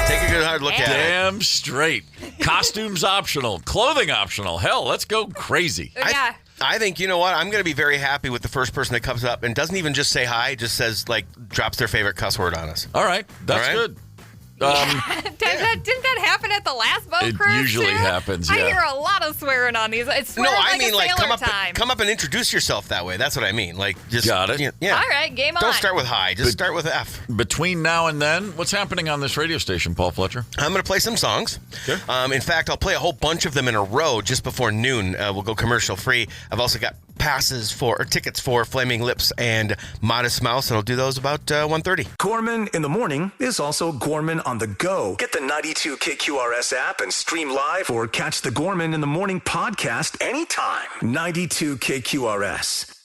Take a good hard look at it. Damn straight. Costumes optional. Clothing optional. Hell, let's go crazy. Yeah. I think, you know what? I'm going to be very happy with the first person that comes up and doesn't even just say hi, just says, like, drops their favorite cuss word on us. All right. That's All right. good. Didn't that happen at the last boat cruise? It usually too? happens, I yeah. hear a lot of swearing on these. It's swearing No, I like mean, a like, sailor time. come up and introduce yourself that way. That's what I mean. Like, just. Got it. Yeah. All right, game on. Don't start with hi. Just start with F. Between now and then, what's happening on this radio station, Paul Fletcher? I'm going to play some songs. Okay. In fact, I'll play a whole bunch of them in a row just before noon. We'll go commercial free. I've also got tickets for Flaming Lips and Modest Mouse, and I'll do those about 1:30. Gorman in the morning is also Gorman on the go. Get the 92 KQRS app and stream live or catch the Gorman in the morning podcast anytime. 92 KQRS.